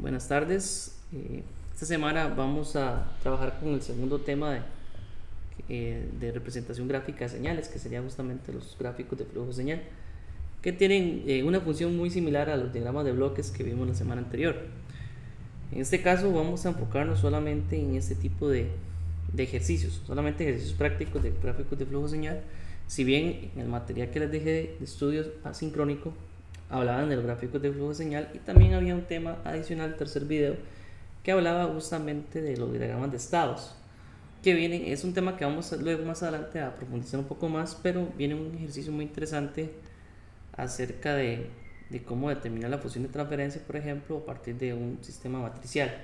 Buenas tardes. Esta semana vamos a trabajar con el segundo tema de representación gráfica de señales, que sería justamente los gráficos de flujo de señal, que tienen una función muy similar a los diagramas de bloques que vimos la semana anterior. En este caso vamos a enfocarnos solamente en este tipo de ejercicios, solamente ejercicios prácticos de gráficos de flujo de señal. Si bien en el material que les dejé de estudios asincrónico hablaban de los gráficos de flujo de señal, y también había un tema adicional, tercer video, que hablaba justamente de los diagramas de estados, que vienen, es un tema que vamos luego más adelante a profundizar un poco más, pero viene un ejercicio muy interesante acerca de cómo determinar la función de transferencia, por ejemplo, a partir de un sistema matricial.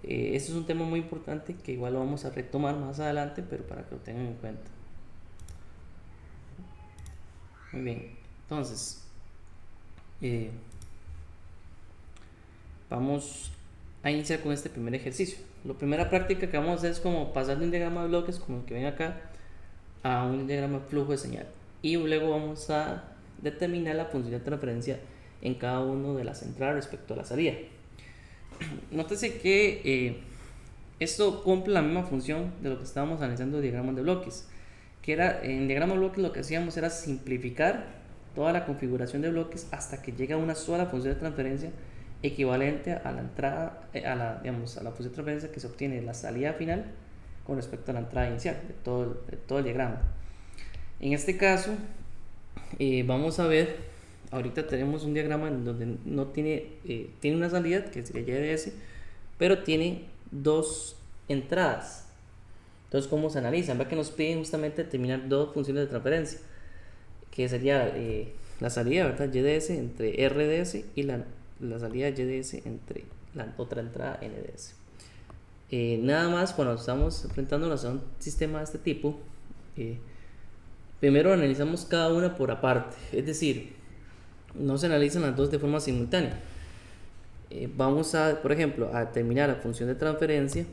Este es un tema muy importante que igual lo vamos a retomar más adelante, pero para que lo tengan en cuenta. Muy bien, entonces eh, vamos a iniciar con este primer ejercicio. La primera práctica que vamos a hacer es como pasar de un diagrama de bloques, como el que ven acá, a un diagrama de flujo de señal. Y luego vamos a determinar la función de transferencia en cada una de las entradas respecto a la salida. Nótese que esto cumple la misma función de lo que estábamos analizando en diagramas de bloques, que era en diagrama de bloques lo que hacíamos era simplificar toda la configuración de bloques hasta que llega a una sola función de transferencia equivalente a la entrada, digamos, a la función de transferencia que se obtiene de la salida final con respecto a la entrada inicial de todo el diagrama. En este caso, vamos a ver, ahorita tenemos un diagrama en donde no tiene una salida, que sería YDS, pero tiene dos entradas. Entonces, ¿cómo se analizan? Ve que nos piden justamente determinar dos funciones de transferencia, que sería la salida, ¿verdad? YDS entre RDS y la salida YDS entre la otra entrada NDS. Nada más cuando estamos enfrentándonos a un sistema de este tipo, primero analizamos cada una por aparte, es decir, no se analizan las dos de forma simultánea. Vamos a, por ejemplo, a determinar la función de transferencia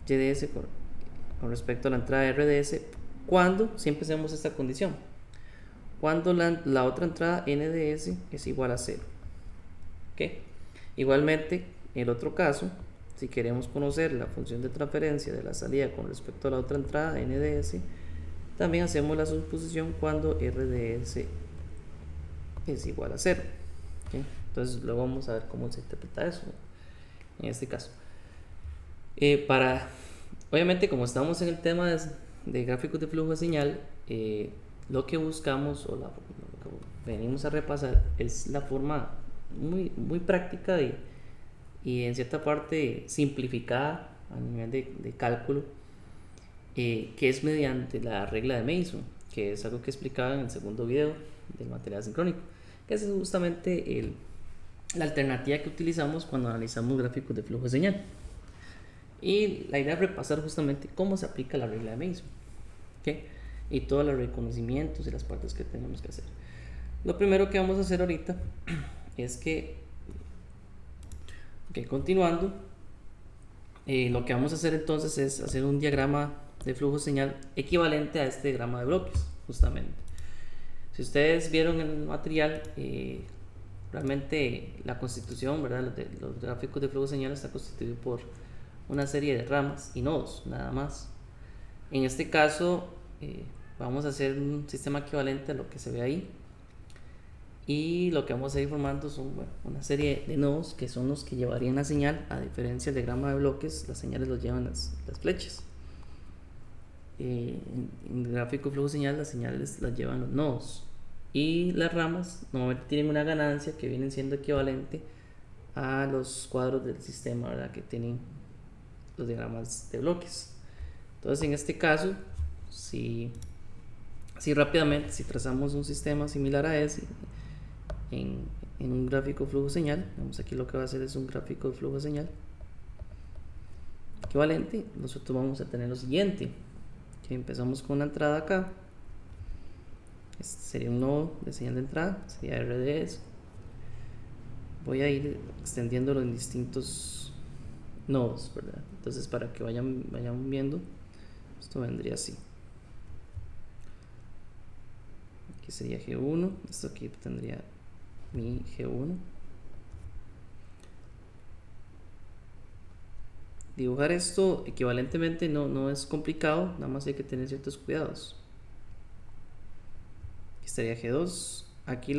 YDS con respecto a la entrada RDS cuando siempre hacemos esta condición, cuando la otra entrada NDS es igual a 0. ¿Okay? Igualmente, en el otro caso, si queremos conocer la función de transferencia de la salida con respecto a la otra entrada NDS, también hacemos la suposición cuando RDS es igual a 0. ¿Okay? Entonces luego vamos a ver cómo se interpreta eso en este caso. Obviamente, como estamos en el tema de gráficos de flujo de señal, lo que buscamos o lo que venimos a repasar es la forma muy práctica y en cierta parte simplificada a nivel de cálculo, que es mediante la regla de Mason, que es algo que explicaba en el segundo video del material sincrónico, que es justamente la alternativa que utilizamos cuando analizamos gráficos de flujo de señal. Y la idea es repasar justamente cómo se aplica la regla de Mason, ¿okay? Y todos los reconocimientos y las partes que tenemos que hacer. Lo primero que vamos a hacer ahorita es que, continuando, lo que vamos a hacer entonces es hacer un diagrama de flujo de señal equivalente a este diagrama de bloques, justamente. Si ustedes vieron el material, realmente la constitución, ¿verdad? Los gráficos de flujo de señal está constituido por una serie de ramas y nodos, nada más. En este caso, vamos a hacer un sistema equivalente a lo que se ve ahí. Y lo que vamos a ir formando son una serie de nodos que son los que llevarían la señal. A diferencia del diagrama de bloques, las señales los llevan las flechas. En el gráfico de flujo de señal, las señales las llevan los nodos. Y las ramas normalmente tienen una ganancia que vienen siendo equivalente a los cuadros del sistema, ¿verdad? Que tienen los diagramas de bloques. Entonces, en este caso, si rápidamente, si trazamos un sistema similar a ese en un gráfico de flujo de señal, vamos, aquí lo que va a hacer es un gráfico de flujo de señal equivalente. Nosotros vamos a tener lo siguiente, que empezamos con la entrada acá. Este sería un nodo de señal de entrada, sería RDS. Voy a ir extendiéndolo en distintos nodos, ¿verdad? Entonces, para que vayan viendo, esto vendría así. Aquí sería G1, esto aquí tendría mi G1, dibujar esto equivalentemente no es complicado, nada más hay que tener ciertos cuidados. Aquí estaría G2. Aquí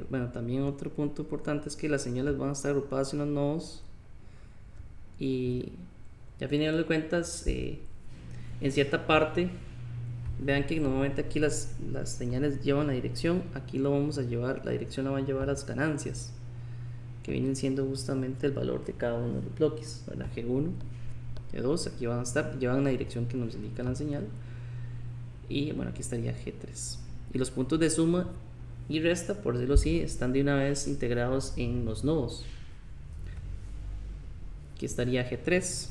bueno, también otro punto importante es que las señales van a estar agrupadas en los nodos. Y ya a final de cuentas, en cierta parte, vean que normalmente aquí las señales llevan la dirección. Aquí lo vamos a llevar, la dirección la van a llevar las ganancias, que vienen siendo justamente el valor de cada uno de los bloques. La G1, G2, aquí van a estar, llevan la dirección que nos indica la señal. Y bueno, aquí estaría G3. Y los puntos de suma y resta, por decirlo así, están de una vez integrados en los nodos. Aquí estaría G3.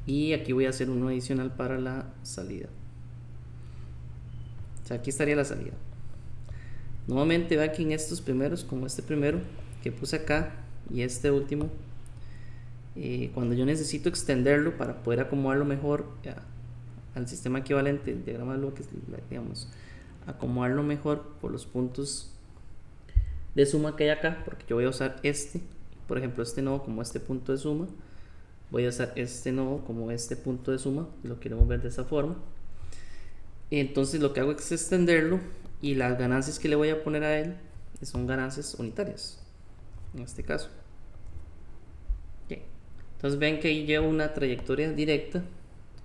Y aquí voy a hacer uno adicional para la salida. O sea, aquí estaría la salida. Nuevamente ve aquí en estos primeros, como este primero que puse acá y este último, cuando yo necesito extenderlo para poder acomodarlo mejor al sistema equivalente, el diagrama de bloques, digamos, acomodarlo mejor por los puntos de suma que hay acá, porque yo voy a usar por ejemplo, este nodo como este punto de suma, voy a usar este nodo como este punto de suma, lo queremos ver de esa forma. Entonces lo que hago es extenderlo, y las ganancias que le voy a poner a él son ganancias unitarias, en este caso. Okay. Entonces ven que ahí lleva una trayectoria directa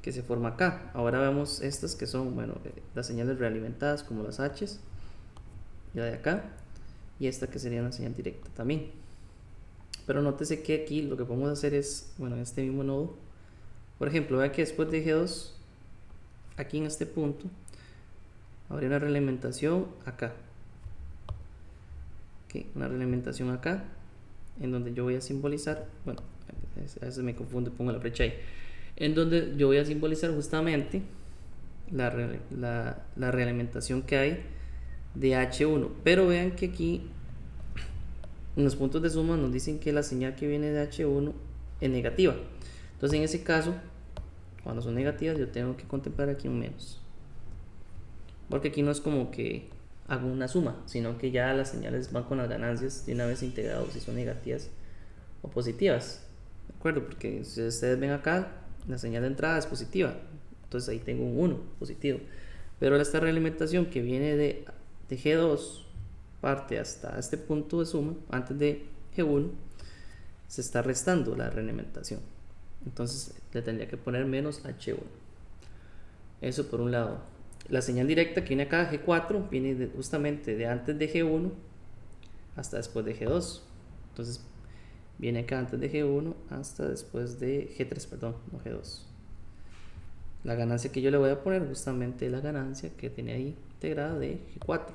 que se forma acá. Ahora vemos estas que son, bueno, las señales realimentadas como las H's, y la de acá, y esta que sería una señal directa también. Pero nótese que aquí lo que podemos hacer es, bueno, en este mismo nodo, por ejemplo, vean que después de G2, aquí en este punto, habría una realimentación acá. Okay, una realimentación acá, en donde yo voy a simbolizar, bueno, a veces me confundo, pongo la flecha ahí, en donde yo voy a simbolizar justamente la realimentación que hay de H1. Pero vean que aquí en los puntos de suma nos dicen que la señal que viene de H1 es negativa. Entonces en ese caso, cuando son negativas, yo tengo que contemplar aquí un menos, porque aquí no es como que hago una suma, sino que ya las señales van con las ganancias de una vez integrados, si son negativas o positivas, ¿de acuerdo? Porque si ustedes ven acá, la señal de entrada es positiva, entonces ahí tengo un 1 positivo. Pero esta realimentación que viene de G2 parte hasta este punto de suma, antes de G1, se está restando la realimentación, entonces le tendría que poner menos H1. Eso por un lado. La señal directa que viene acá, G4, viene justamente de antes de G1 hasta después de G2. Entonces viene acá antes de G1 hasta después de G3, perdón, no G2. La ganancia que yo le voy a poner justamente la ganancia que tiene ahí integrada de G4.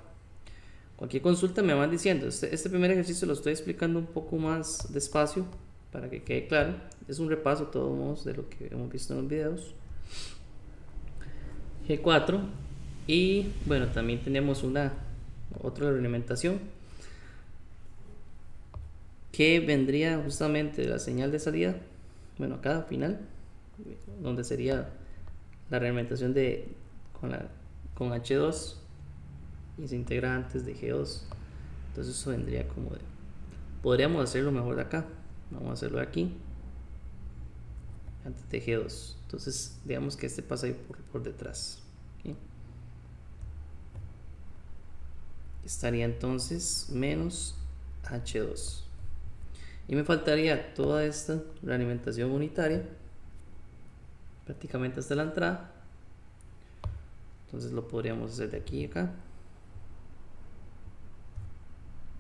Cualquier consulta me van diciendo. Este primer ejercicio lo estoy explicando un poco más despacio para que quede claro. Es un repaso de todos modos de lo que hemos visto en los videos. G4, y bueno, también tenemos otra realimentación que vendría justamente de la señal de salida, bueno, acá al final, donde sería la realimentación con H2 y se integra antes de G2. Entonces eso vendría como podríamos hacerlo mejor de acá, vamos a hacerlo de aquí antes de G2. Entonces digamos que este pasa ahí por detrás. ¿Okay? Estaría entonces menos H2. Y me faltaría toda esta realimentación unitaria, prácticamente hasta la entrada. Entonces lo podríamos hacer de aquí a acá.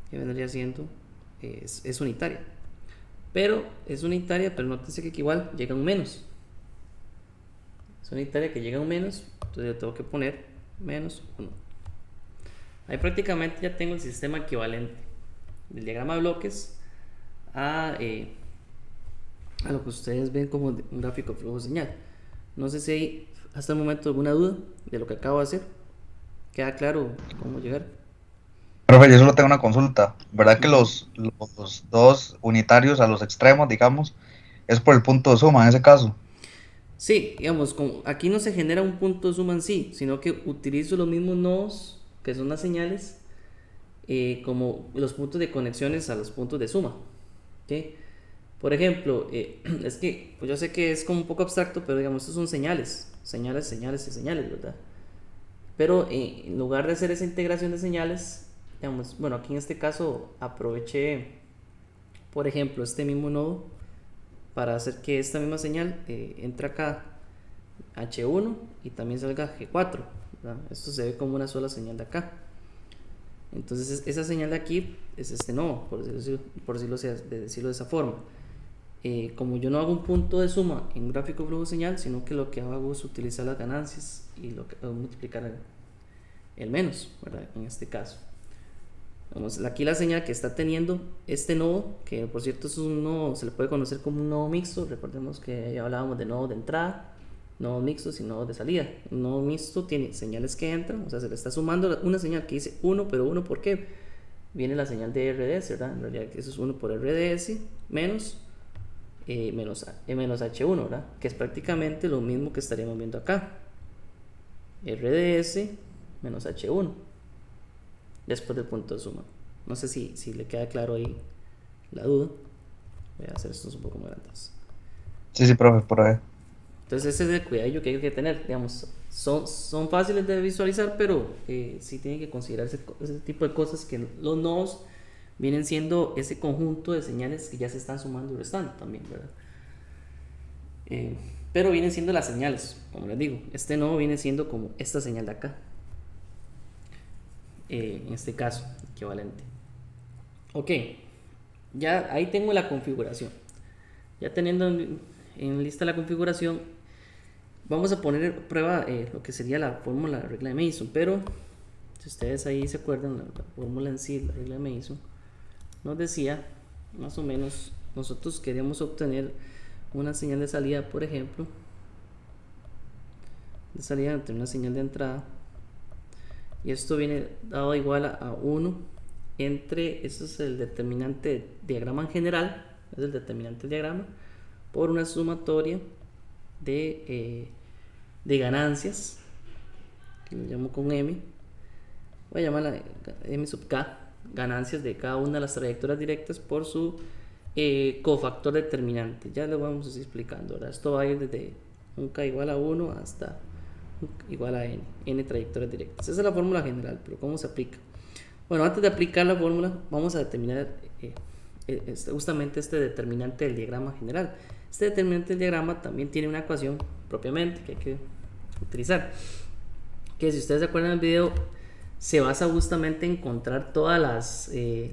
Que vendría siendo, es unitaria. Pero es unitaria, pero nótese que igual llega un menos. Es unitaria que llega un menos, entonces yo tengo que poner menos 1. Ahí prácticamente ya tengo el sistema equivalente del diagrama de bloques a lo que ustedes ven como un gráfico flujo señal. No sé si hay hasta el momento alguna duda de lo que acabo de hacer. ¿Queda claro cómo llegar? Profe, yo solo tengo una consulta. ¿Verdad que los dos unitarios a los extremos, digamos, es por el punto de suma en ese caso? Sí, digamos, aquí no se genera un punto de suma en sí, sino que utilizo los mismos nodos, que son las señales, como los puntos de conexiones a los puntos de suma. ¿Okay? Por ejemplo, es que pues yo sé que es como un poco abstracto, pero digamos, estos son señales, señales, señales y señales, ¿verdad? Pero en lugar de hacer esa integración de señales, digamos, bueno, aquí en este caso aproveché, por ejemplo, este mismo nodo para hacer que esta misma señal entre acá H1 y también salga G4, ¿verdad? Esto se ve como una sola señal de acá. Entonces esa señal de aquí es este nodo, decirlo de esa forma. Como yo no hago un punto de suma en un gráfico flujo señal, sino que lo que hago es utilizar las ganancias y multiplicar el menos, ¿verdad? En este caso. Vamos, aquí la señal que está teniendo este nodo, que por cierto es un nodo, se le puede conocer como un nodo mixto. Recordemos que ya hablábamos de nodo de entrada, nodos mixtos y nodos de salida. Un nodo mixto tiene señales que entran, o sea, se le está sumando una señal que dice 1, pero 1 ¿por qué? Viene la señal de RDS, ¿verdad? En realidad eso es 1 por RDS menos menos H1, ¿verdad? Que es prácticamente lo mismo que estaríamos viendo acá. RDS menos H1 después del punto de suma. No sé si le queda claro ahí la duda. Voy a hacer esto un poco más grandes. Sí, sí, profe, por ahí. Entonces ese es el cuidado que hay que tener, digamos, son fáciles de visualizar, pero sí tienen que considerarse ese tipo de cosas, que los nodos vienen siendo ese conjunto de señales que ya se están sumando y restando también, ¿verdad? Pero vienen siendo las señales, como les digo, este nodo viene siendo como esta señal de acá, en este caso, equivalente. Ok, ya ahí tengo la configuración. Ya teniendo en lista la configuración, vamos a poner en prueba lo que sería la fórmula de la regla de Mason. Pero si ustedes ahí se acuerdan, la fórmula en sí, la regla de Mason, nos decía más o menos, nosotros queremos obtener una señal de salida, por ejemplo, de salida entre una señal de entrada, y esto viene dado igual a 1 entre, esto es el determinante de diagrama en general, es el determinante del diagrama, por una sumatoria de ganancias, que lo llamo con M, voy a llamarla M sub K, ganancias de cada una de las trayectorias directas por su cofactor determinante. Ya lo vamos a ir explicando, ¿verdad? Esto va a ir desde un K igual a 1 hasta igual a N trayectorias directas. Esa es la fórmula general, pero ¿cómo se aplica? Bueno, antes de aplicar la fórmula, vamos a determinar justamente este determinante del diagrama general. Este determinante del diagrama también tiene una ecuación propiamente que hay que utilizar, que si ustedes se acuerdan del video, se basa justamente en encontrar todas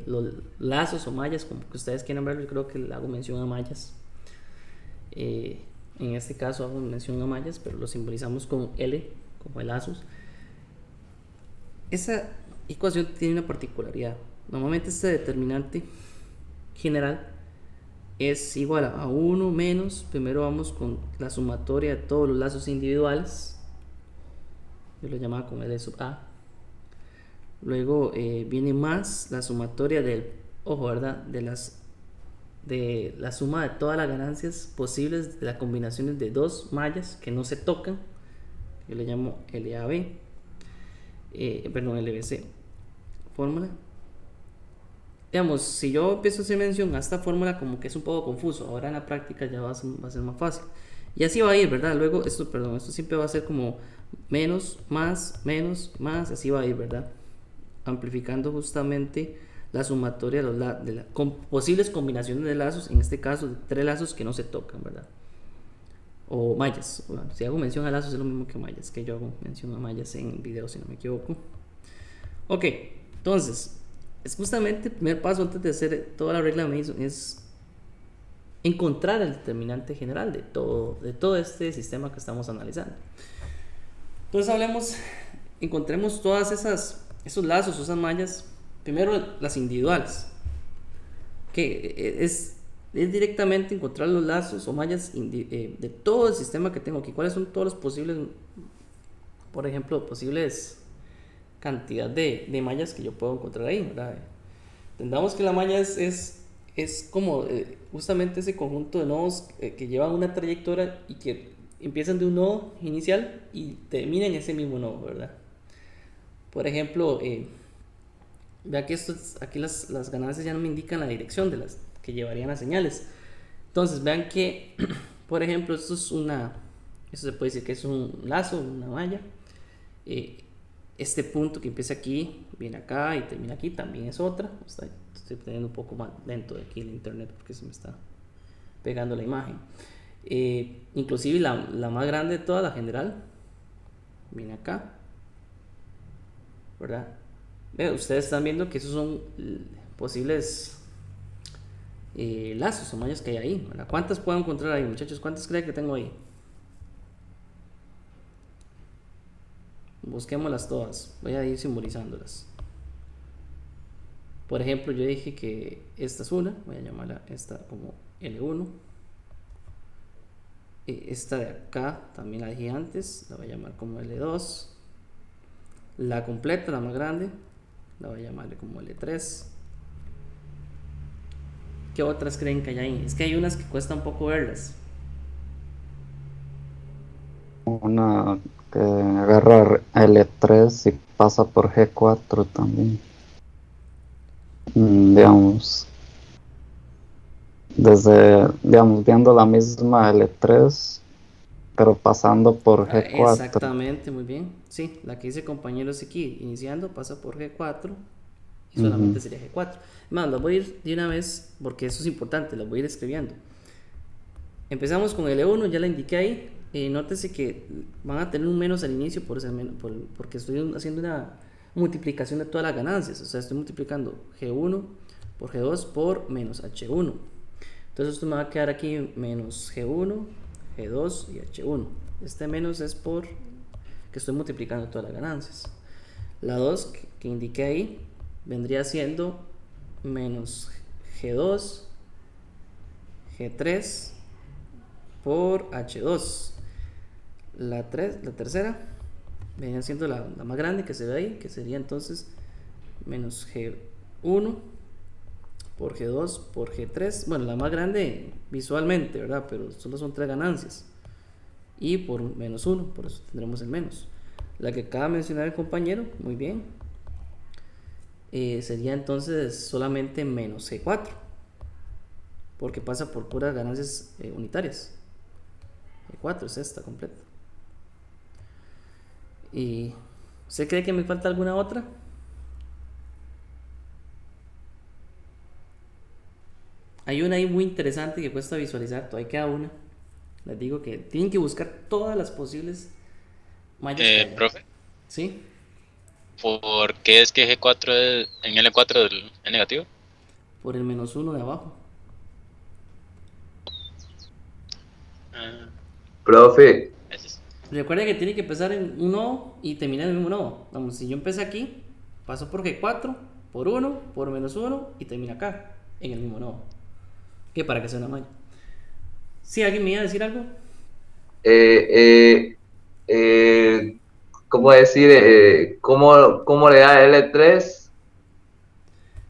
los lazos o mallas, como que ustedes quieran verlo. Yo creo que le hago mención a mallas. En este caso hago mención a mallas, pero lo simbolizamos con L, como el lazos. Esa ecuación tiene una particularidad. Normalmente este determinante general es igual a 1 menos, primero vamos con la sumatoria de todos los lazos individuales, yo lo llamaba con L sub A. Luego viene más la sumatoria del, ojo, ¿verdad? De la suma de todas las ganancias posibles de las combinaciones de dos mallas que no se tocan, yo le llamo LAB, perdón, LBC. Fórmula. Digamos, si yo empiezo a hacer mención a esta fórmula, como que es un poco confuso. Ahora en la práctica ya va a ser más fácil. Y así va a ir, ¿verdad? Luego, esto siempre va a ser como menos, más, así va a ir, ¿verdad? Amplificando justamente la sumatoria con posibles combinaciones de lazos, en este caso de 3 lazos que no se tocan, ¿verdad? O mallas. Bueno, si hago mención a lazos es lo mismo que mallas, que yo hago mención a mallas en video, si no me equivoco. Ok, entonces, es justamente el primer paso antes de hacer toda la regla de Mason, es encontrar el determinante general de todo este sistema que estamos analizando. Entonces encontremos todas esos lazos, esas mallas, primero las individuales, que es directamente encontrar los lazos o mallas de todo el sistema que tengo aquí. ¿Cuáles son todos los posibles, por ejemplo, posibles cantidad de mallas que yo puedo encontrar ahí, ¿verdad? Entendamos que la malla es como justamente ese conjunto de nodos que llevan una trayectoria y que empiezan de un nodo inicial y terminan en ese mismo nodo, ¿verdad? Por ejemplo, vea que aquí las ganancias ya no me indican la dirección de las que llevarían las señales. Entonces, vean que, por ejemplo, esto se puede decir que es un lazo, una malla. Eh, este punto que empieza aquí, viene acá y termina aquí, también es otra. Estoy teniendo un poco más lento de aquí el internet porque se me está pegando la imagen. Inclusive la más grande de toda, la general, viene acá, ¿verdad? Ustedes están viendo que esos son posibles lazos o mallas que hay ahí, ¿verdad? ¿Cuántas puedo encontrar ahí, muchachos? ¿Cuántas creen que tengo ahí? Busquémoslas todas. Voy a ir simbolizándolas. Por ejemplo, yo dije que esta es una. Voy a llamarla esta como L1. Esta de acá también la dije antes. La voy a llamar como L2. La completa, la más grande, la voy a llamarle como L3. ¿Qué otras creen que hay ahí? Es que hay unas que cuesta un poco verlas. Una que agarra L3 y pasa por G4 también. Digamos, digamos, viendo la misma L3, pero pasando por G4. Exactamente, muy bien. Sí, la que dice compañeros aquí, iniciando, pasa por G4 y solamente Ujú. sería G4. Más, las voy a ir de una vez porque eso es importante, las voy a ir escribiendo. Empezamos con L1, ya la indiqué ahí. Nótese que van a tener un menos al inicio porque estoy haciendo una multiplicación de todas las ganancias. O sea, estoy multiplicando G1 por G2 por menos H1. Entonces esto me va a quedar aquí menos G1, G2 y H1. Este menos es por que estoy multiplicando todas las ganancias. La 2 que indiqué ahí vendría siendo menos G2, G3 por H2. La tercera venía siendo la más grande que se ve ahí, que sería entonces menos G1 por G2 por G3. Bueno, la más grande visualmente, ¿verdad? Pero solo son tres ganancias. Y por menos 1, por eso tendremos el menos. La que acaba de mencionar el compañero, muy bien. Sería entonces solamente menos G4, porque pasa por puras ganancias unitarias. G4 es esta completa. ¿Y usted cree que me falta alguna otra? Hay una ahí muy interesante que cuesta visualizar, todavía queda una. Les digo que tienen que buscar todas las posibles mallas que haya. Profe, ¿Sí? ¿por qué es que G4 en L4 es negativo? Por el menos 1 de abajo. Ah, Profe, ese es. Recuerda que tiene que empezar en un nodo y terminar en el mismo nodo. Vamos, si yo empecé aquí, paso por G4, por 1, por menos 1 y termino acá, en el mismo nodo. Que para que sea una malla. ¿Sí alguien me iba a decir algo? eh, eh, eh, ¿cómo decir? ¿Cómo le da L3?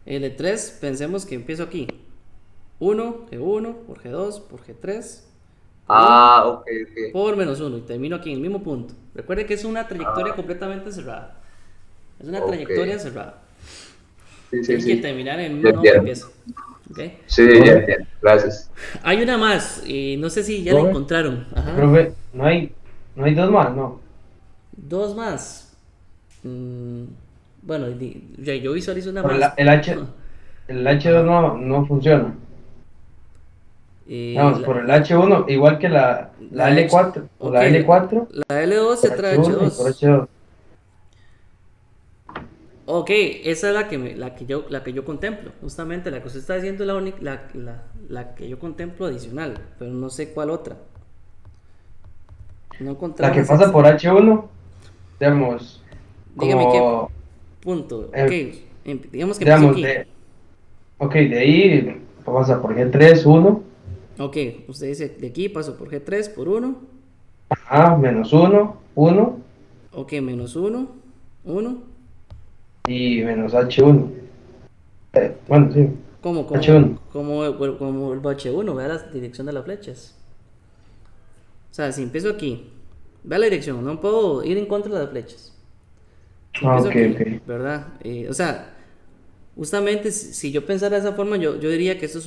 L3, pensemos que empiezo aquí. 1, G1, por G2, por G3, por 1, Ah, ok, ok. por menos 1 y termino aquí en el mismo punto. Recuerde que es una trayectoria Ah, completamente cerrada. Es una ok. trayectoria cerrada. Sí, sí, Tiene que sí. terminar en el Ya mismo nodo que entiendo. empieza. ¿Okay? Sí, ya Profe, entiendo. Gracias. Hay una más, no sé si ya la profe, encontraron. Ajá. profe, no hay dos más, no. Dos más. Mm, bueno, ya yo visualizo una Pero más. el H2 Ajá. no funciona. Eh, Vamos, la, por el H1, igual que la la H, L4, por ok, la L4, la L2 se por trae H1 y por H2. H2. Ok, esa es la que yo contemplo. Justamente la que usted está diciendo es la que yo contemplo adicional, pero no sé cuál otra. No he La encontrado que una pasa sexta. por H1, digamos, Dígame qué como, punto. Ok, eh, digamos que empiezo digamos, aquí. de ahí pasa por G3, 1, Ok, usted dice de aquí paso por G3 por 1. A, menos 1, 1 Ok, menos 1, 1. y menos H1. Bueno, sí, ¿Cómo, H1. como el H1? Vea la dirección de las flechas. O sea, si empiezo aquí, vea la dirección, no puedo ir en contra de las flechas. Si Ah, empiezo ok, aquí, ok. ¿verdad? O sea, justamente si yo pensara de esa forma, yo diría que esto es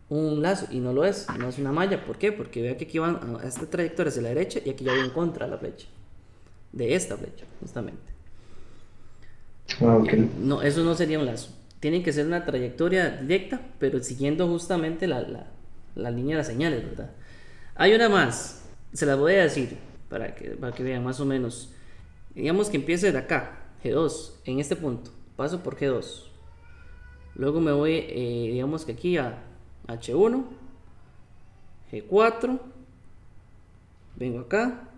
un lazo y no lo es, no es una malla. ¿Por qué? Porque vea que aquí van a esta trayectoria hacia la derecha y aquí ya voy en contra de la flecha, de esta flecha, justamente. Ok. No, eso no sería un lazo. Tiene que ser una trayectoria directa, pero siguiendo justamente la línea de las señales, ¿verdad? Hay una más, se las voy a decir para que vean más o menos. Digamos que empiece de acá, G2, en este punto, paso por G2. Luego me voy, digamos que aquí a H1, G4, vengo acá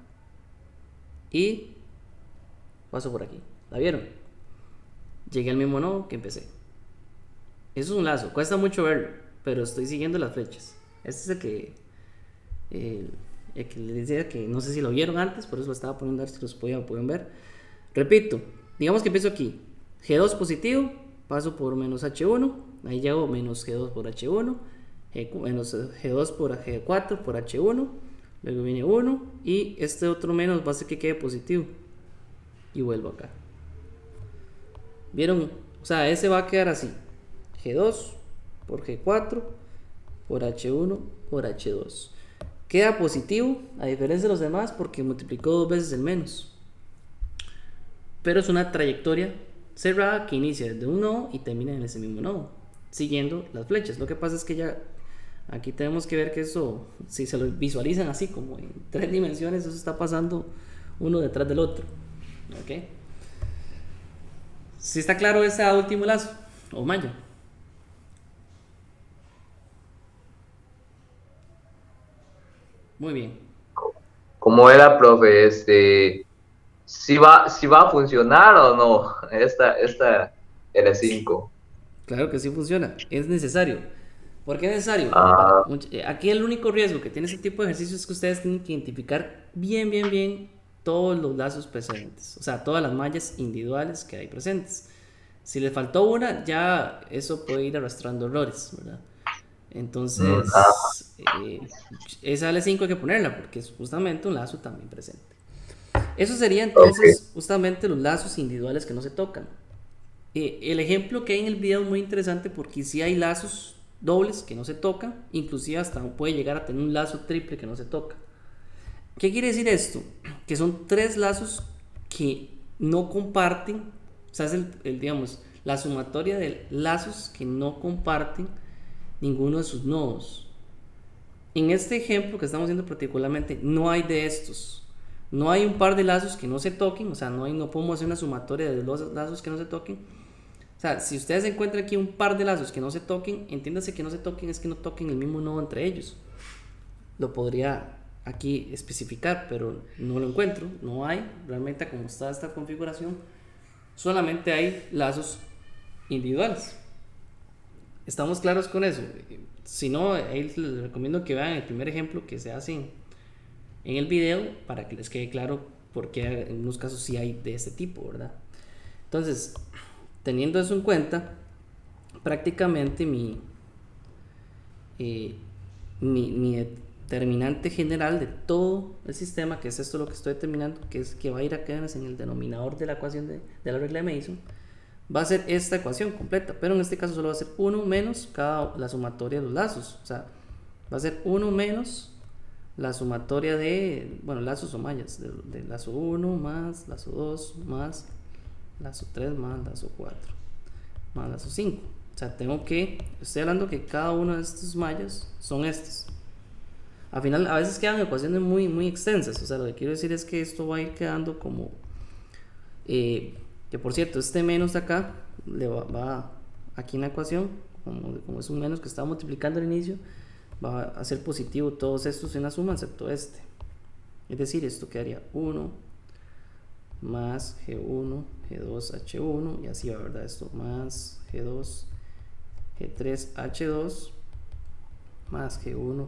y paso por aquí. ¿La vieron? Llegué al mismo nodo que empecé. Eso es un lazo, cuesta mucho verlo, pero estoy siguiendo las flechas. Este es el que les decía que no sé si lo vieron antes, por eso lo estaba poniendo a ver si los pueden ver. Repito, digamos que empiezo aquí, G2 positivo, paso por menos H1, ahí llego menos G2 por H1, menos G2 por G4 por H1, luego viene 1 y este otro menos va a hacer que quede positivo y vuelvo acá. ¿Vieron? O sea, ese va a quedar así, G2 por G4 por H1 por H2. Queda positivo, a diferencia de los demás, porque multiplicó 2 veces el menos. Pero es una trayectoria cerrada que inicia desde un nodo y termina en ese mismo nodo, siguiendo las flechas. Lo que pasa es que ya aquí tenemos que ver que eso, si se lo visualizan así como en 3 dimensiones, eso está pasando uno detrás del otro. ¿Ok? ¿Sí está claro ese último lazo o malla? Muy bien. ¿Cómo era, profe? ¿Si va a funcionar o no esta L5? Claro que sí funciona, es necesario. ¿Por qué es necesario? Ah, Aquí el único riesgo que tiene este tipo de ejercicios es que ustedes tienen que identificar bien todos los lazos presentes, o sea, todas las mallas individuales que hay presentes. Si les faltó una, ya eso puede ir arrastrando errores, ¿verdad? Entonces, esa L5 hay que ponerla porque es justamente un lazo también presente. Eso sería entonces justamente los lazos individuales que no se tocan. El ejemplo que hay en el video es muy interesante porque si hay lazos dobles que no se tocan, inclusive hasta puede llegar a tener un lazo triple que no se toca. ¿Qué quiere decir esto? Que son 3 lazos que no comparten, o sea, es digamos, la sumatoria de lazos que no comparten ninguno de sus nodos. En este ejemplo que estamos viendo particularmente, no hay de estos. No hay un par de lazos que no se toquen, o sea, no podemos hacer una sumatoria de los lazos que no se toquen. O sea, si ustedes encuentran aquí un par de lazos que no se toquen, entiéndase que no se toquen es que no toquen el mismo nodo entre ellos. Lo podría aquí especificar, pero no lo encuentro, no hay. Realmente como está esta configuración, solamente hay lazos individuales. ¿Estamos claros con eso? Si no, ahí les recomiendo que vean el primer ejemplo que se hace en el video para que les quede claro por qué en unos casos sí hay de este tipo, ¿verdad? Entonces, teniendo eso en cuenta, prácticamente mi determinante general de todo el sistema, que es esto lo que estoy determinando, que es que va a ir acá en el denominador de la ecuación de la regla de Mason, va a ser esta ecuación completa, pero en este caso solo va a ser 1 menos la sumatoria de los lazos, o sea, va a ser 1 menos la sumatoria de, bueno, lazos o mallas, de lazo 1 más lazo 2 más lazo 3 más lazo 4 más lazo 5. O sea, estoy hablando que cada una de estas mallas son estas. Al final, a veces quedan ecuaciones muy extensas. O sea, lo que quiero decir es que esto va a ir quedando como que por cierto, este menos de acá le va aquí en la ecuación, como es un menos que estaba multiplicando al inicio, va a ser positivo todos estos en la suma excepto este. Es decir, esto quedaría 1 más G1, G2, H1 y así va, ¿verdad? Esto más G2, G3, H2 más G1,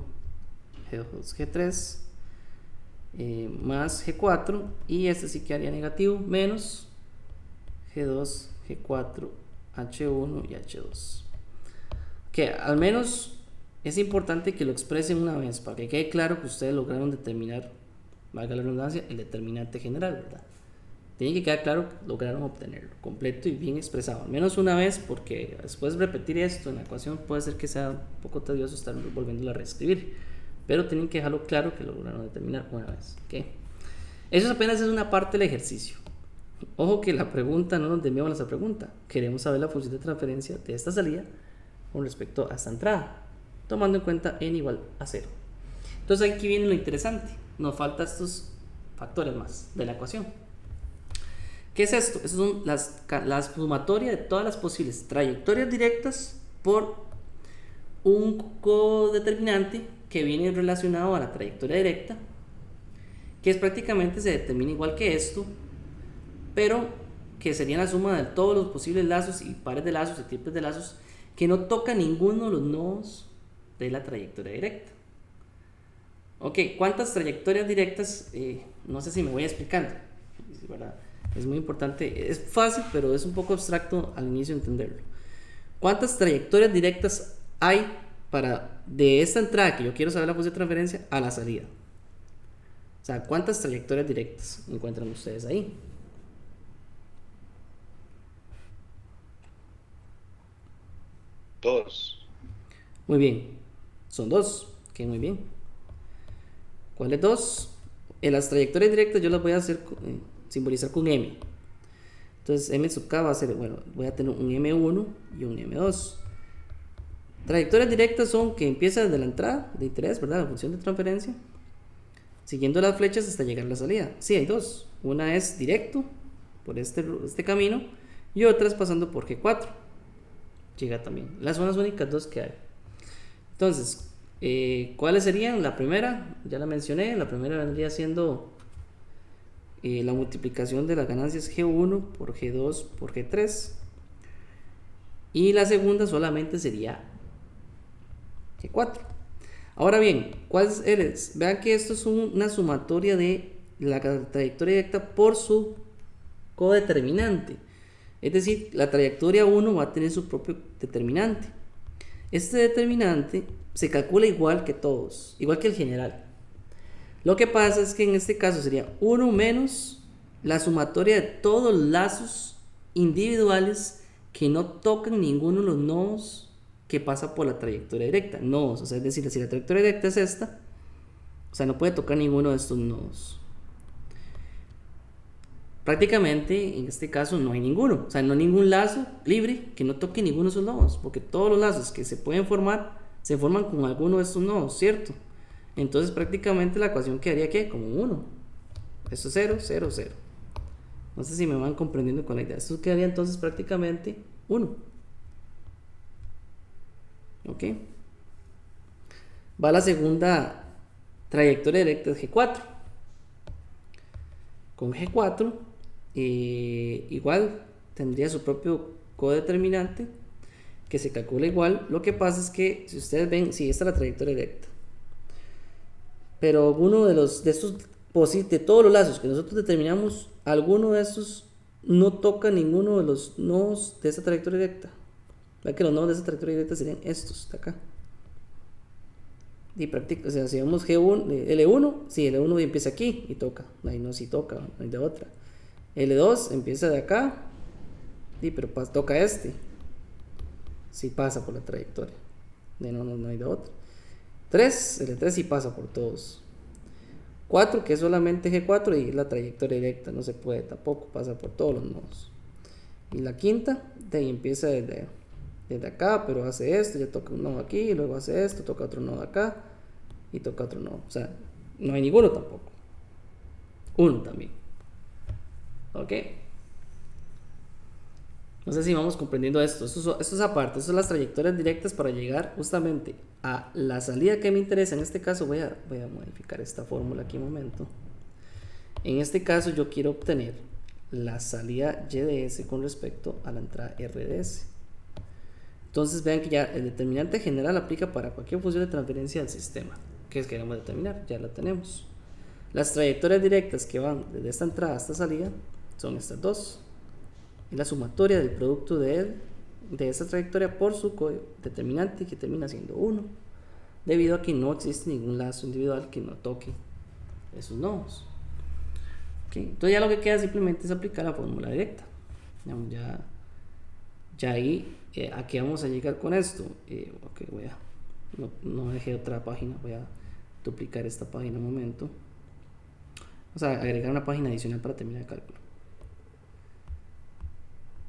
G2, G3 más G4 y este sí quedaría negativo menos G2, G4, H1 y H2. Que al menos es importante que lo expresen una vez para que quede claro que ustedes lograron determinar, valga la redundancia, el determinante general, ¿verdad? tiene que quedar claro que lograron obtenerlo completo y bien expresado, al menos una vez, porque después repetir esto en la ecuación puede ser que sea un poco tedioso estar volviéndolo a reescribir, pero tienen que dejarlo claro que lo lograron determinar una vez. ¿Okay? Eso apenas es una parte del ejercicio. Ojo que la pregunta no nos desviamos esa pregunta. Queremos saber la función de transferencia de esta salida con respecto a esta entrada, tomando en cuenta n igual a 0. Entonces aquí viene lo interesante. Nos faltan estos factores más de la ecuación. ¿Qué es esto? Esas son la sumatoria de todas las posibles trayectorias directas por un codeterminante que viene relacionado a la trayectoria directa, que es prácticamente se determina igual que esto, pero que sería la suma de todos los posibles lazos y pares de lazos y triples de lazos que no toca ninguno de los nodos de la trayectoria directa. Ok, ¿cuántas trayectorias directas? No sé si me voy explicando, ¿verdad? Es muy importante, es fácil, pero es un poco abstracto al inicio entenderlo. ¿Cuántas trayectorias directas hay de esta entrada que yo quiero saber la función de transferencia a la salida? O sea, ¿cuántas trayectorias directas encuentran ustedes ahí? Dos. Muy bien, son dos, que muy bien. ¿Cuáles dos? En las trayectorias directas yo las voy a hacer simbolizar con m. Entonces m sub k va a ser, bueno, voy a tener un m1 y un m2. Trayectorias directas son que empieza desde la entrada de interés, ¿verdad? La función de transferencia, siguiendo las flechas hasta llegar a la salida. Sí, hay dos. Una es directo por este camino y otra es pasando por G4. Llega también. Las son las únicas dos que hay. Entonces, ¿cuáles serían? La primera, ya la mencioné, la primera vendría siendo la multiplicación de las ganancias G1 por G2 por G3. Y la segunda solamente sería G4. Ahora bien, ¿cuál es? Vean que esto es una sumatoria de la trayectoria directa por su codeterminante. Es decir, la trayectoria 1 va a tener su propio determinante. Este determinante se calcula igual que todos, igual que el general. Lo que pasa es que en este caso sería 1 menos la sumatoria de todos los lazos individuales que no tocan ninguno de los nodos que pasa por la trayectoria directa. Nodos, o sea, es decir, si la trayectoria directa es esta, o sea, no puede tocar ninguno de estos nodos. Prácticamente en este caso no hay ninguno, o sea, no hay ningún lazo libre que no toque ninguno de esos nodos, porque todos los lazos que se pueden formar se forman con alguno de estos nodos, ¿cierto? Entonces prácticamente la ecuación quedaría ¿qué? Como 1. Esto es 0, 0, 0. No sé si me van comprendiendo con la idea. Esto quedaría entonces prácticamente 1. ¿Ok? Va la segunda trayectoria directa de G4. Con G4 igual tendría su propio codeterminante que se calcula igual. Lo que pasa es que si ustedes ven, sí, esta es la trayectoria directa, pero uno de estos de todos los lazos que nosotros determinamos, alguno de estos no toca ninguno de los nodos de esta trayectoria directa. Vean que los nodos de esta trayectoria directa serían estos de acá. Y o sea, si vemos G1, L1, sí, L1 empieza aquí y toca, ahí no, si toca, no hay de otra. L2 empieza de acá, sí, pero toca este, si pasa por la trayectoria, no hay de otra. 3, L3 sí pasa por todos. 4, que es solamente G4 y la trayectoria directa, no se puede tampoco, pasa por todos los nodos. Y la quinta, de ahí empieza desde acá, pero hace esto, ya toca un nodo aquí, y luego hace esto, toca otro nodo acá, y toca otro nodo. O sea, no hay ninguno tampoco. 1 también. ¿Ok? No sé si vamos comprendiendo esto. Esto es aparte, estas son las trayectorias directas para llegar justamente a la salida que me interesa. En este caso voy a modificar esta fórmula aquí un momento. En este caso yo quiero obtener la salida Y de S con respecto a la entrada R de S. Entonces vean que ya el determinante general aplica para cualquier función de transferencia del sistema que queremos determinar, ya la tenemos. Las trayectorias directas que van desde esta entrada hasta salida son estas dos, y la sumatoria del producto de esta trayectoria por su determinante, que termina siendo 1, debido a que no existe ningún lazo individual que no toque esos nodos. ¿Ok? Entonces ya lo que queda simplemente es aplicar la fórmula directa. Digamos, ya ahí, ¿a qué vamos a llegar con esto? Ok, no dejé otra página, voy a duplicar esta página un momento. Vamos a agregar una página adicional para terminar el cálculo.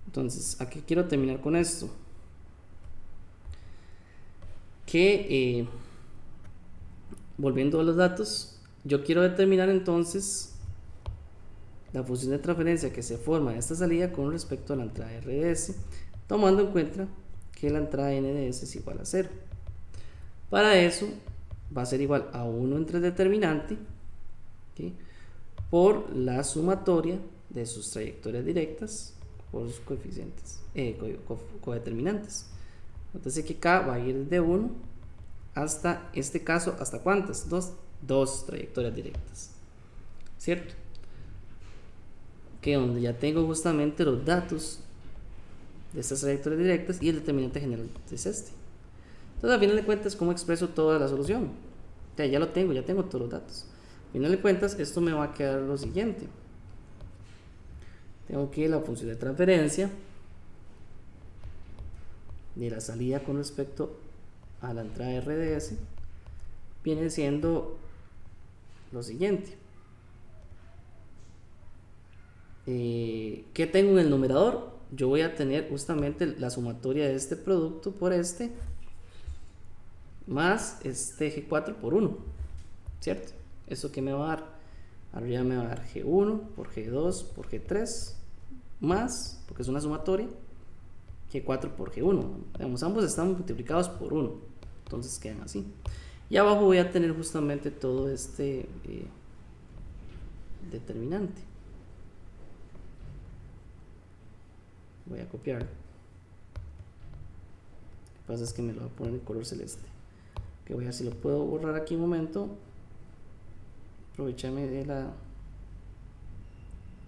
Entonces, ¿a qué quiero terminar con esto? Que volviendo a los datos, yo quiero determinar entonces la función de transferencia que se forma en esta salida con respecto a la entrada RDS, tomando en cuenta que la entrada NDS es igual a 0. Para eso va a ser igual a 1 entre el determinante, ¿okay?, por la sumatoria de sus trayectorias directas por sus coeficientes, codeterminantes. Entonces que K va a ir de 1 hasta, este caso, ¿hasta cuántas? Dos trayectorias directas, ¿cierto? Que donde ya tengo justamente los datos de estas trayectorias directas y el determinante general es este. Entonces, al final de cuentas, ¿cómo expreso toda la solución? O sea, ya lo tengo, ya tengo todos los datos. Al final de cuentas, esto me va a quedar lo siguiente. Tengo que la función de transferencia de la salida con respecto a la entrada de RDS viene siendo lo siguiente. ¿Qué tengo en el numerador? Yo voy a tener justamente la sumatoria de este producto por este más este G4 por 1, ¿cierto? ¿Eso que me va a dar? Arriba me va a dar G1 por G2 por G3 más, porque es una sumatoria, G4 por G1. Digamos, ambos están multiplicados por 1, entonces quedan así. Y abajo voy a tener justamente todo este determinante. Voy a copiarlo. Lo que pasa es que me lo voy a poner en color celeste. Que voy a ver si lo puedo borrar aquí un momento. Aprovecharme de la...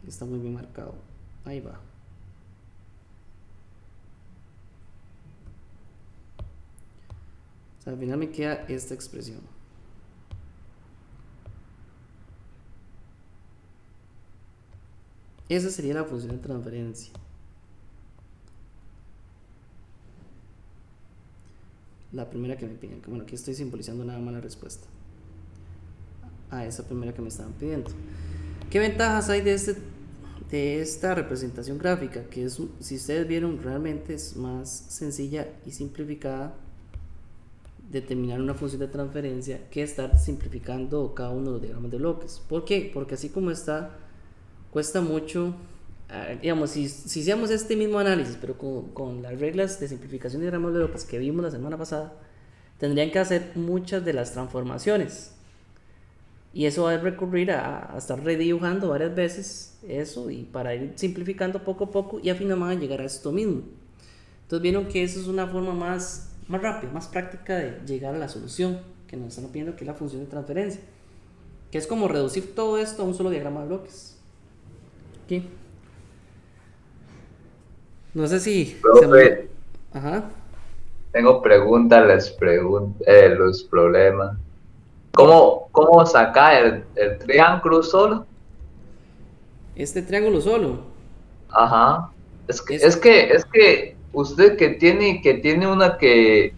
Está muy bien marcado. Ahí va. O sea, al final me queda esta expresión. Esa sería la función de transferencia. La primera que me piden. Bueno, aquí estoy simbolizando nada más la respuesta a esa primera que me estaban pidiendo. ¿Qué ventajas hay de esta representación gráfica? Que es, si ustedes vieron, realmente es más sencilla y simplificada determinar una función de transferencia que estar simplificando cada uno de los diagramas de bloques. ¿Por qué? Porque así como está, cuesta mucho. Digamos, si hiciéramos este mismo análisis, pero con las reglas de simplificación de diagramas de bloques que vimos la semana pasada, tendrían que hacer muchas de las transformaciones. Y eso va a recurrir a estar redibujando varias veces eso, y para ir simplificando poco a poco, y al final van a llegar a esto mismo. Entonces vieron que eso es una forma más rápida, más práctica de llegar a la solución que nos están pidiendo, que es la función de transferencia, que es como reducir todo esto a un solo diagrama de bloques. Aquí. No sé si... Profe, Ajá. tengo preguntas, los problemas. ¿Cómo sacar el triángulo solo? Este triángulo solo. Ajá. Es que usted que tiene una que,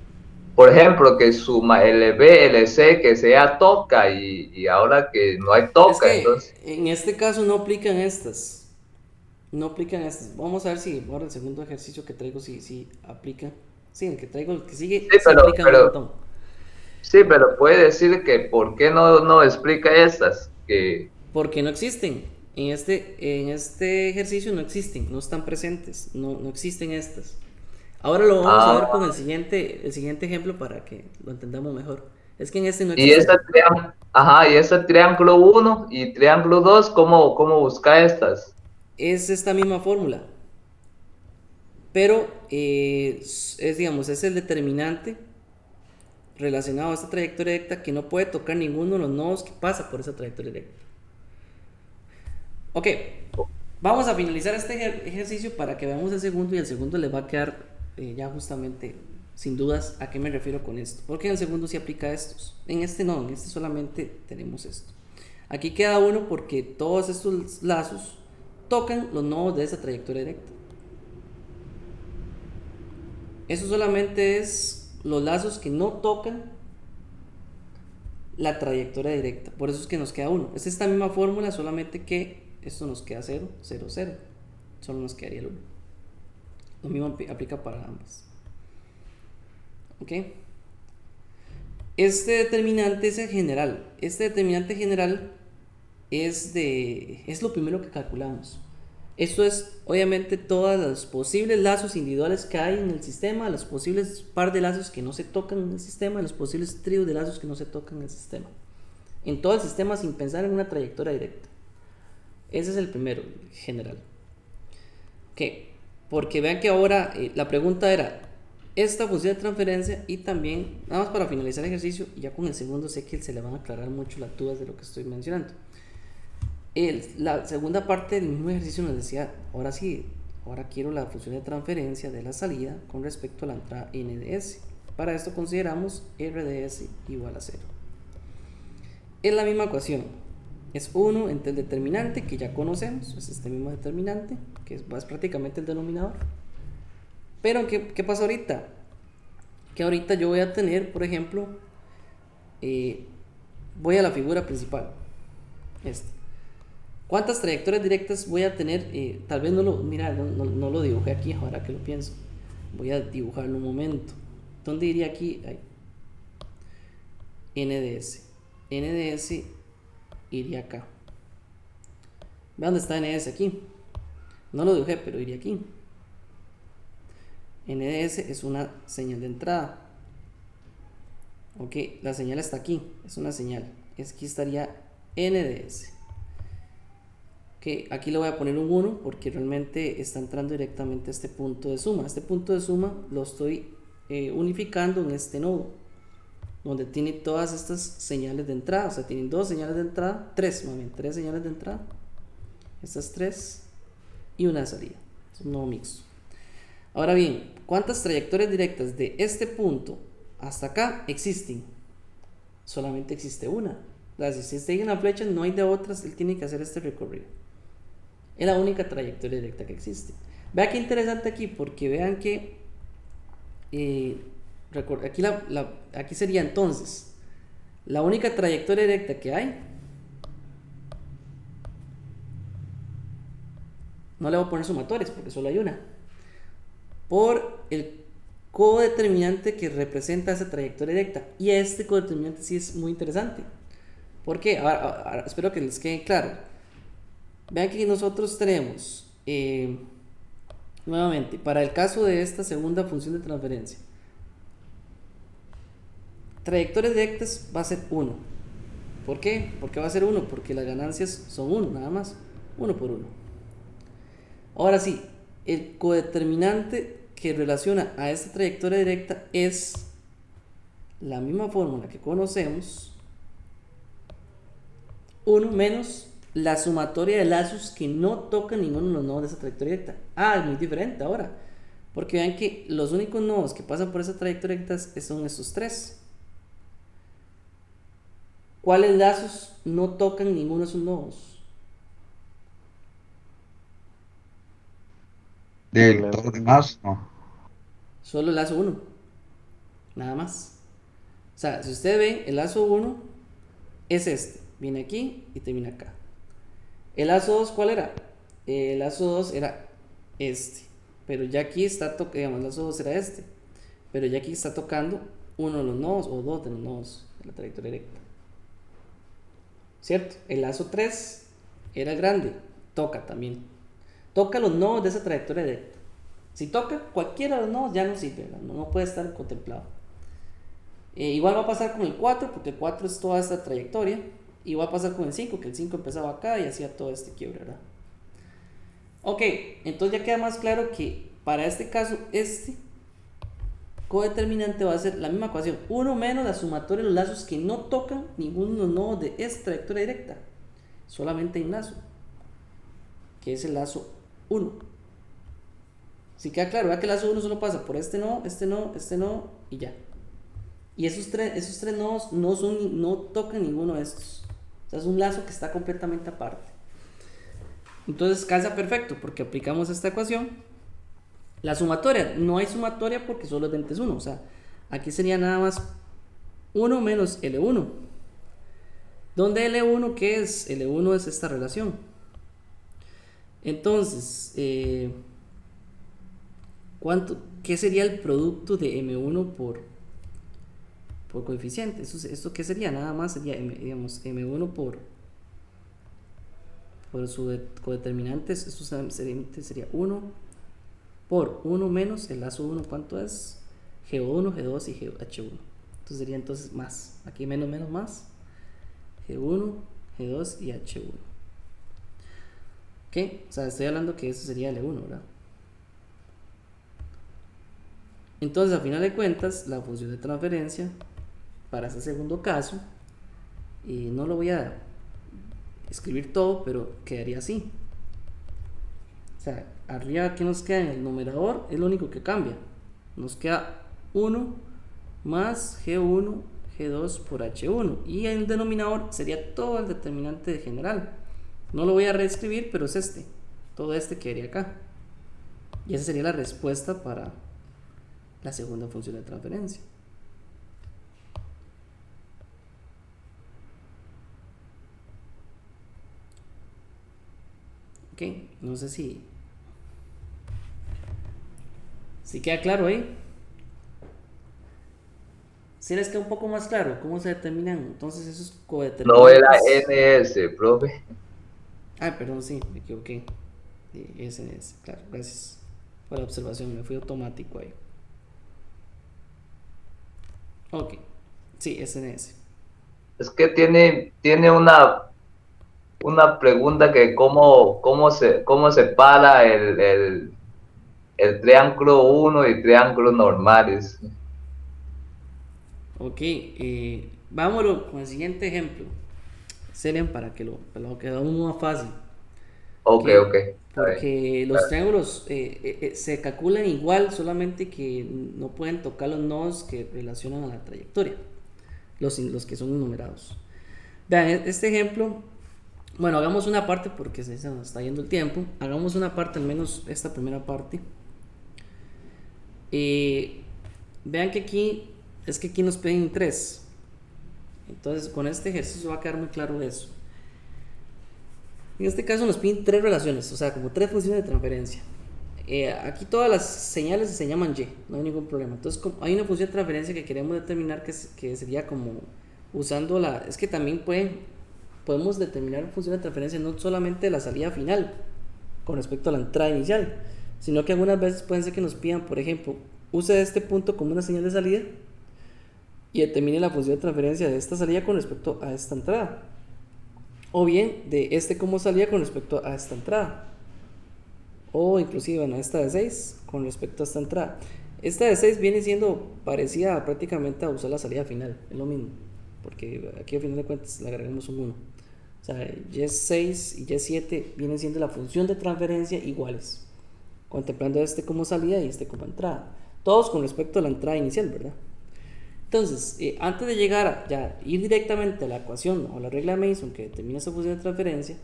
por ejemplo, que suma LB, LC, que sea toca, y ahora que no hay toca, Es que entonces... en este caso no aplican estas. No aplican estas. Vamos a ver si ahora el segundo ejercicio que traigo si aplica. Sí, el que traigo, el que sigue, Sí, sí aplica un montón. Sí, pero puede decir que ¿por qué no explica estas? Que... Porque no existen. En este ejercicio no existen, no están presentes, no existen estas. Ahora lo vamos a ver con el siguiente ejemplo para que lo entendamos mejor. Es que en este no Y existe. ese triángulo 1 y triángulo 2, ¿cómo busca estas? Es esta misma fórmula. Pero digamos, es el determinante relacionado a esta trayectoria directa que no puede tocar ninguno de los nodos que pasa por esa trayectoria directa. Ok, vamos a finalizar este ejercicio para que veamos el segundo, y el segundo les va a quedar ya justamente sin dudas a qué me refiero con esto, porque en el segundo sí aplica estos, en este no, en este solamente tenemos esto. Aquí queda 1 porque todos estos lazos tocan los nodos de esa trayectoria directa. Eso solamente es los lazos que no tocan la trayectoria directa. Por eso es que nos queda 1. Es esta misma fórmula, solamente que esto nos queda 0, 0, 0. Solo nos quedaría el 1. Lo mismo aplica para ambas. ¿Ok? Este determinante es el general. Este determinante general es lo primero que calculamos. Esto es obviamente todos los posibles lazos individuales que hay en el sistema, los posibles par de lazos que no se tocan en el sistema, los posibles tríos de lazos que no se tocan en el sistema. En todo el sistema sin pensar en una trayectoria directa. Ese es el primero, general. Ok, porque vean que ahora la pregunta era esta función de transferencia y también, nada más para finalizar el ejercicio, y ya con el segundo sé que se le van a aclarar mucho las dudas de lo que estoy mencionando. La segunda parte del mismo ejercicio nos decía, ahora sí, ahora quiero la función de transferencia de la salida con respecto a la entrada NDS. Para esto consideramos RDS igual a 0. Es la misma ecuación, es 1 entre el determinante que ya conocemos, es este mismo determinante, que es prácticamente el denominador. Pero ¿qué pasa ahorita? Que ahorita yo voy a tener, por ejemplo, voy a la figura principal, ¿cuántas trayectorias directas voy a tener? Tal vez no lo dibujé aquí, ahora que lo pienso. Voy a dibujarlo un momento. ¿Dónde iría aquí? Ahí. NDS. NDS iría acá. Vean dónde está NDS aquí. No lo dibujé, pero iría aquí. NDS es una señal de entrada. Ok, la señal está aquí. Es una señal. Aquí estaría NDS. Aquí le voy a poner un 1 porque realmente está entrando directamente a este punto de suma. Este punto de suma lo estoy unificando en este nodo, donde tiene todas estas señales de entrada. O sea, tienen dos señales de entrada, tres señales de entrada. Estas tres y una de salida. Es un nodo mixto. Ahora bien, ¿cuántas trayectorias directas de este punto hasta acá existen? Solamente existe una. Si sigue una flecha, no hay de otras, él tiene que hacer este recorrido. Es la única trayectoria directa que existe. Vean qué interesante aquí, porque vean que aquí sería entonces la única trayectoria directa que hay. No le voy a poner sumatorias porque solo hay una. Por el codeterminante que representa esa trayectoria directa. Y este codeterminante sí es muy interesante. ¿Por qué? Ahora, espero que les quede claro. Vean que nosotros tenemos nuevamente, para el caso de esta segunda función de transferencia, trayectorias directas va a ser 1. ¿Por qué? Porque va a ser 1, porque las ganancias son 1, nada más, 1 por 1. Ahora sí, el codeterminante que relaciona a esta trayectoria directa es la misma fórmula que conocemos, 1 menos la sumatoria de lazos que no tocan ninguno de los nodos de esa trayectoria directa. Es muy diferente ahora, porque vean que los únicos nodos que pasan por esa trayectoria directa son estos tres. ¿Cuáles lazos no tocan ninguno de esos nodos? De todos los demás, no. Solo el lazo 1, nada más. O sea, si ustedes ven, el lazo 1 es este, viene aquí y termina acá. El lazo 2, ¿cuál era? El lazo 2 era este, pero ya aquí está tocando, digamos, el lazo 2 era este, pero ya aquí está tocando uno de los nodos o dos de los nodos de la trayectoria directa. ¿Cierto? El lazo 3 era el grande, toca también. Toca los nodos de esa trayectoria directa. Si toca cualquiera de los nodos ya no sirve, no puede estar contemplado. Igual va a pasar con el 4, porque el 4 es toda esta trayectoria. Y va a pasar con el 5, que el 5 empezaba acá y hacía todo este quiebre, ¿verdad? Ok, entonces ya queda más claro que para este caso, este codeterminante va a ser la misma ecuación. 1 menos la sumatoria de los lazos que no tocan ninguno de los nodos de esta trayectoria directa. Solamente hay un lazo, que es el lazo 1. Si queda claro, vea que el lazo 1 solo pasa por este nodo, este nodo, este nodo y ya. Y esos tres nodos no tocan ninguno de estos. O sea, es un lazo que está completamente aparte. Entonces calza perfecto porque aplicamos esta ecuación. La sumatoria, no hay sumatoria porque solo el 20 es 1. O sea, aquí sería nada más 1 menos L1. ¿Dónde L1 qué es? L1 es esta relación. Entonces, ¿qué sería el producto de M1 por coeficiente? ¿Esto qué sería? Nada más sería digamos, M1 por su codeterminante. Esto sería 1 por 1 menos el lazo 1. ¿Cuánto es? G1, G2 y H1. Entonces sería entonces más. Aquí menos menos más. G1, G2 y H1. ¿Ok? O sea, estoy hablando que eso sería L1, ¿verdad? Entonces, a final de cuentas, la función de transferencia para ese segundo caso, y no lo voy a escribir todo, pero quedaría así. O sea, arriba que nos queda en el numerador es lo único que cambia. Nos queda 1 más G1, G2 por H1. Y en el denominador sería todo el determinante general. No lo voy a reescribir, pero es este. Todo este quedaría acá. Y esa sería la respuesta para la segunda función de transferencia. Ok, no sé si queda claro ahí. Si les queda un poco más claro cómo se determinan entonces esos codeterminantes. No era NS, profe. Ah, perdón, sí, me equivoqué. SNS, claro, gracias por la observación, me fui automático ahí. Ok, sí, SNS. Es que tiene una pregunta que cómo se para el triángulo 1 y triángulos normales. Ok, vámonos con el siguiente ejemplo. Selen para que lo quede uno más fácil. Ok. Porque los triángulos se calculan igual, solamente que no pueden tocar los nodos que relacionan a la trayectoria, los que son enumerados. Vean, este ejemplo, bueno, hagamos una parte porque se nos está yendo el tiempo. Hagamos una parte, al menos esta primera parte. Vean que aquí nos piden 3. Entonces, con este ejercicio va a quedar muy claro eso. En este caso nos piden 3 relaciones, o sea, como 3 funciones de transferencia. Aquí todas las señales se llaman Y, no hay ningún problema. Entonces, hay una función de transferencia que queremos determinar que sería como usando es que también podemos determinar función de transferencia no solamente de la salida final con respecto a la entrada inicial, sino que algunas veces pueden ser que nos pidan, por ejemplo, use este punto como una señal de salida y determine la función de transferencia de esta salida con respecto a esta entrada, o bien de este como salida con respecto a esta entrada, o inclusive bueno, esta de 6 con respecto a esta entrada. Esta de 6 viene siendo parecida prácticamente a usar la salida final, es lo mismo, porque aquí al final de cuentas le agregamos un 1. O sea, Y6 y Y7 vienen siendo la función de transferencia iguales, contemplando este como salida y este como entrada, todos con respecto a la entrada inicial, ¿verdad? Entonces, antes de llegar a ir directamente a la ecuación o la regla de Mason que determina esa función de transferencia,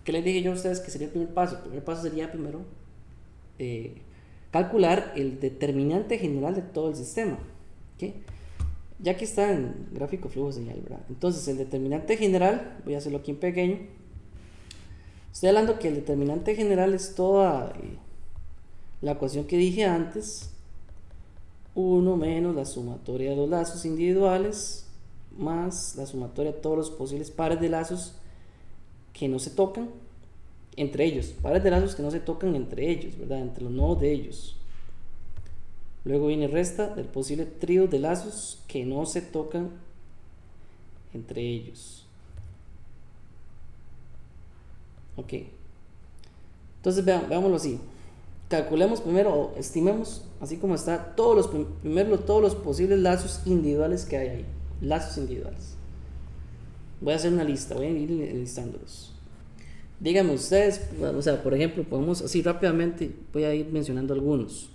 ¿qué les dije yo a ustedes que sería el primer paso? El primer paso sería primero calcular el determinante general de todo el sistema. ¿Okay? Ya que está en gráfico flujo señal, ¿verdad? Entonces, el determinante general, voy a hacerlo aquí en pequeño. Estoy hablando que el determinante general es toda la ecuación que dije antes. 1 menos la sumatoria de los lazos individuales más la sumatoria de todos los posibles pares de lazos que no se tocan entre ellos, pares de lazos que no se tocan entre ellos, ¿verdad? Entre los nodos de ellos. Luego viene resta del posible trío de lazos que no se tocan entre ellos. Ok, entonces veámoslo así. Calculemos primero o estimemos, así como está, todos los posibles lazos individuales que hay ahí. Lazos individuales. Voy a hacer una lista, voy a ir listándolos. Díganme ustedes, o sea, por ejemplo, podemos así rápidamente, voy a ir mencionando algunos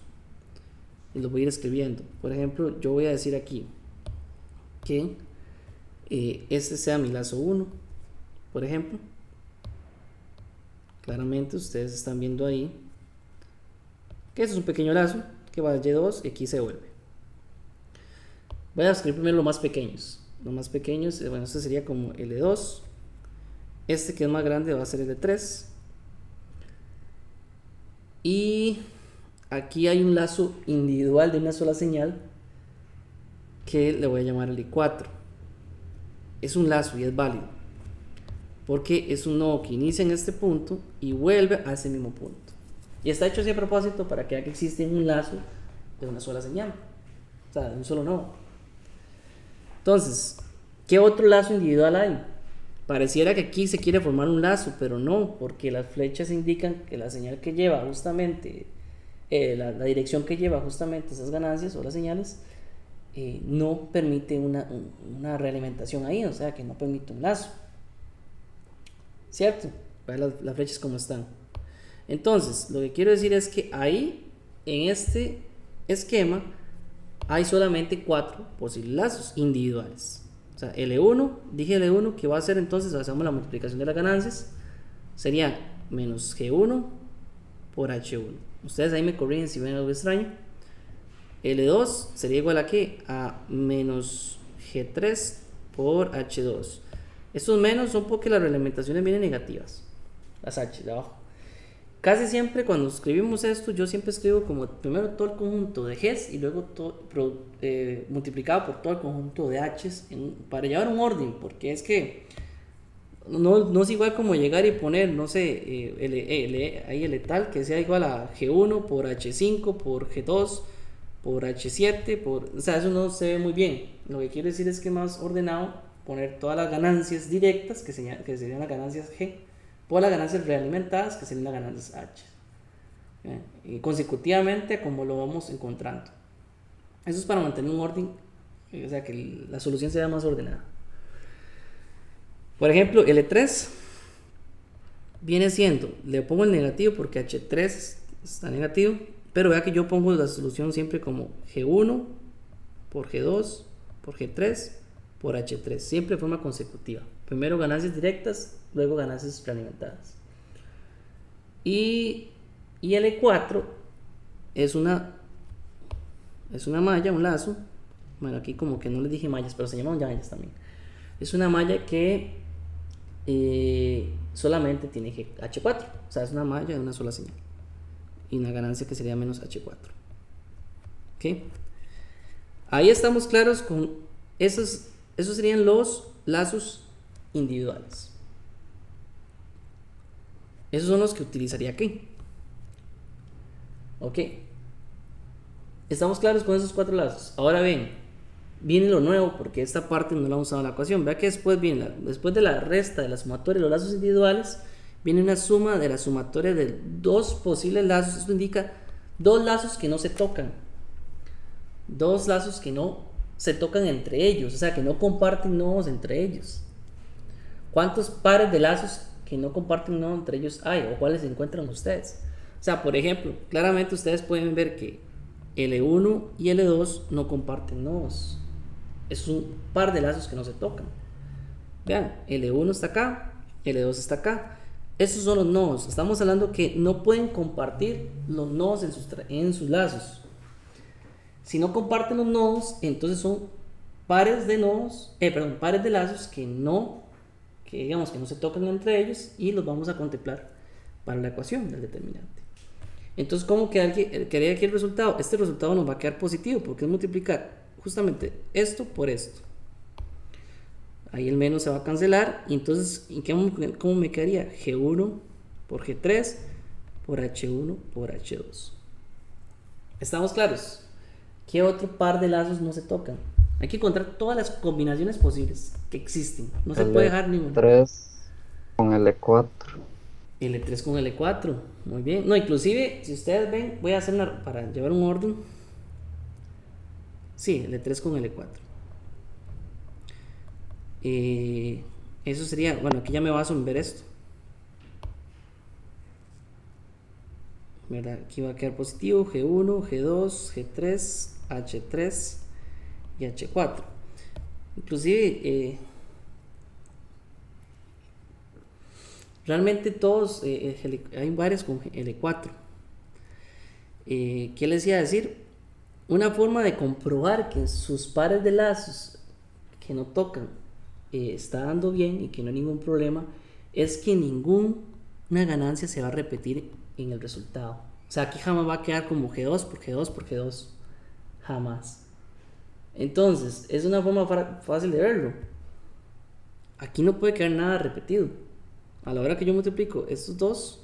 y los voy a ir escribiendo. Por ejemplo, yo voy a decir aquí que este sea mi lazo 1, por ejemplo. Claramente ustedes están viendo ahí que eso es un pequeño lazo que va a Y2 y aquí se vuelve. Voy a escribir primero los más pequeños. Los más pequeños, bueno, este sería como L2. Este que es más grande va a ser L3. Y aquí hay un lazo individual de una sola señal que le voy a llamar L4. Es un lazo y es válido porque es un nodo que inicia en este punto y vuelve a ese mismo punto. Y está hecho así a propósito para que vea que existe un lazo de una sola señal, o sea, de un solo nodo. Entonces, ¿qué otro lazo individual hay? Pareciera que aquí se quiere formar un lazo, pero no, porque las flechas indican que la señal que lleva justamente, la dirección que lleva justamente esas ganancias o las señales, no permite una realimentación ahí, o sea, que no permite un lazo. ¿Cierto? Vean las flechas como están. Entonces, lo que quiero decir es que ahí, en este esquema, hay solamente 4 posibles lazos individuales. O sea, L1, dije L1, que va a ser entonces, hacemos la multiplicación de las ganancias, sería menos G1 por H1. Ustedes ahí me corrigen si ven algo extraño. L2 sería igual a ¿qué? A menos G3 por H2. Estos menos son porque las realimentaciones vienen negativas, las H de abajo. Casi siempre cuando escribimos esto, yo siempre escribo como primero todo el conjunto de Gs y luego multiplicado por todo el conjunto de Hs para llevar un orden, porque es que no es igual como llegar y poner, no sé, ahí el tal que sea igual a G1 por H5 por G2 por H7 o sea, eso no se ve muy bien. Lo que quiero decir es que es más ordenado poner todas las ganancias directas, que serían las ganancias G, por las ganancias realimentadas, que serían las ganancias H. Y consecutivamente, como lo vamos encontrando. Eso es para mantener un orden, o sea, que la solución sea más ordenada. Por ejemplo, L3 viene siendo, le pongo el negativo porque H3 está negativo, pero vea que yo pongo la solución siempre como G1 por G2 por G3 por H3, siempre de forma consecutiva. Primero ganancias directas, luego ganancias realimentadas. Y L4 es una malla, un lazo. Bueno, aquí como que no les dije mallas, pero se llaman mallas también. Es una malla que solamente tiene H4, o sea, es una malla de una sola señal. Y una ganancia que sería menos H4. ¿Ok? Ahí estamos claros con esos serían los lazos individuales. Esos son los que utilizaría aquí. Ok. Estamos claros con esos 4 lazos. Ahora ven, viene lo nuevo porque esta parte no la hemos usado en la ecuación. Vea que después viene después de la resta de la sumatoria de los lazos individuales, viene una suma de la sumatoria de 2 posibles lazos. Esto indica 2 lazos que no se tocan. 2 lazos que no se tocan entre ellos, o sea, que no comparten nodos entre ellos. ¿Cuántos pares de lazos que no comparten nodos entre ellos hay o cuáles se encuentran ustedes? O sea, por ejemplo, claramente ustedes pueden ver que L1 y L2 no comparten nodos. Es un par de lazos que no se tocan. Vean, L1 está acá, L2 está acá. Esos son los nodos. Estamos hablando que no pueden compartir los nodos en sus lazos. Si no comparten los nodos, entonces son pares de nodos, pares de lazos que digamos que no se tocan entre ellos y los vamos a contemplar para la ecuación del determinante. Entonces, ¿cómo quedaría aquí el resultado? Este resultado nos va a quedar positivo porque es multiplicar justamente esto por esto. Ahí el menos se va a cancelar y entonces, ¿cómo me quedaría? G1 por G3 por H1 por H2. ¿Estamos claros? ¿Qué otro par de lazos no se tocan? Hay que encontrar todas las combinaciones posibles que existen. No se puede dejar ninguna. L3 con L4. L3 con L4. Muy bien. No, inclusive, si ustedes ven, voy a hacer para llevar un orden. Sí, L3 con L4. Eso sería, bueno, aquí ya me baso en ver esto. ¿Verdad? Aquí va a quedar positivo G1, G2, G3, H3 y H4. Inclusive realmente todos, hay varios con L4. ¿Qué les iba a decir? Una forma de comprobar que sus pares de lazos que no tocan está dando bien y que no hay ningún problema es que ninguna ganancia se va a repetir en el resultado. O sea, aquí jamás va a quedar como G2 por G2 por G2. Jamás. Entonces, es una forma fácil de verlo. Aquí no puede quedar nada repetido. A la hora que yo multiplico estos dos,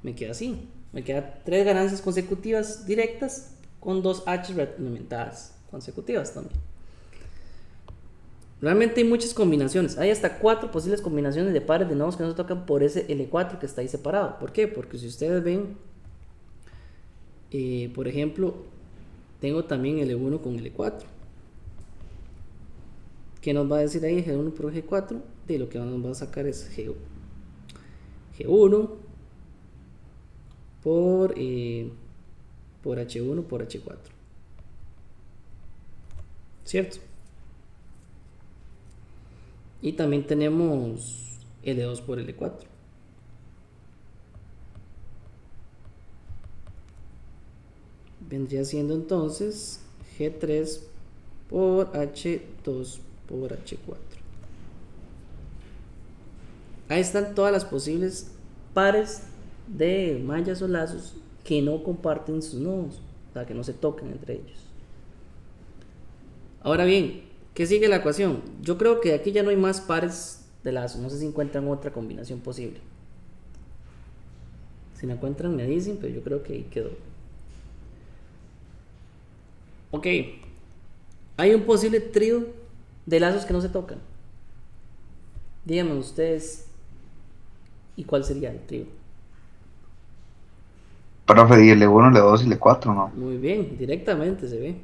me queda así. Me quedan 3 ganancias consecutivas directas con 2 H retroalimentadas consecutivas también. Realmente hay muchas combinaciones. Hay hasta 4 posibles combinaciones de pares de nodos que no se tocan por ese L4 que está ahí separado. ¿Por qué? Porque si ustedes ven, por ejemplo, tengo también L1 con L4. ¿Qué nos va a decir ahí G1 por G4? De lo que nos va a sacar es G1 por H1 por H4. ¿Cierto? Y también tenemos L2 por L4. Vendría siendo entonces G3 por H2 por H4. Ahí están todas las posibles pares de mallas o lazos que no comparten sus nodos, o sea, que no se tocan entre ellos. Ahora bien, ¿qué sigue la ecuación? Yo creo que aquí ya no hay más pares de lazos, no sé si encuentran otra combinación posible. Si la encuentran me dicen, pero yo creo que ahí quedó. Ok, hay un posible trío de lazos que no se tocan. Díganme ustedes, ¿y cuál sería el trío? Profe, y L1, L2 y L4, ¿no? Muy bien, directamente se ve.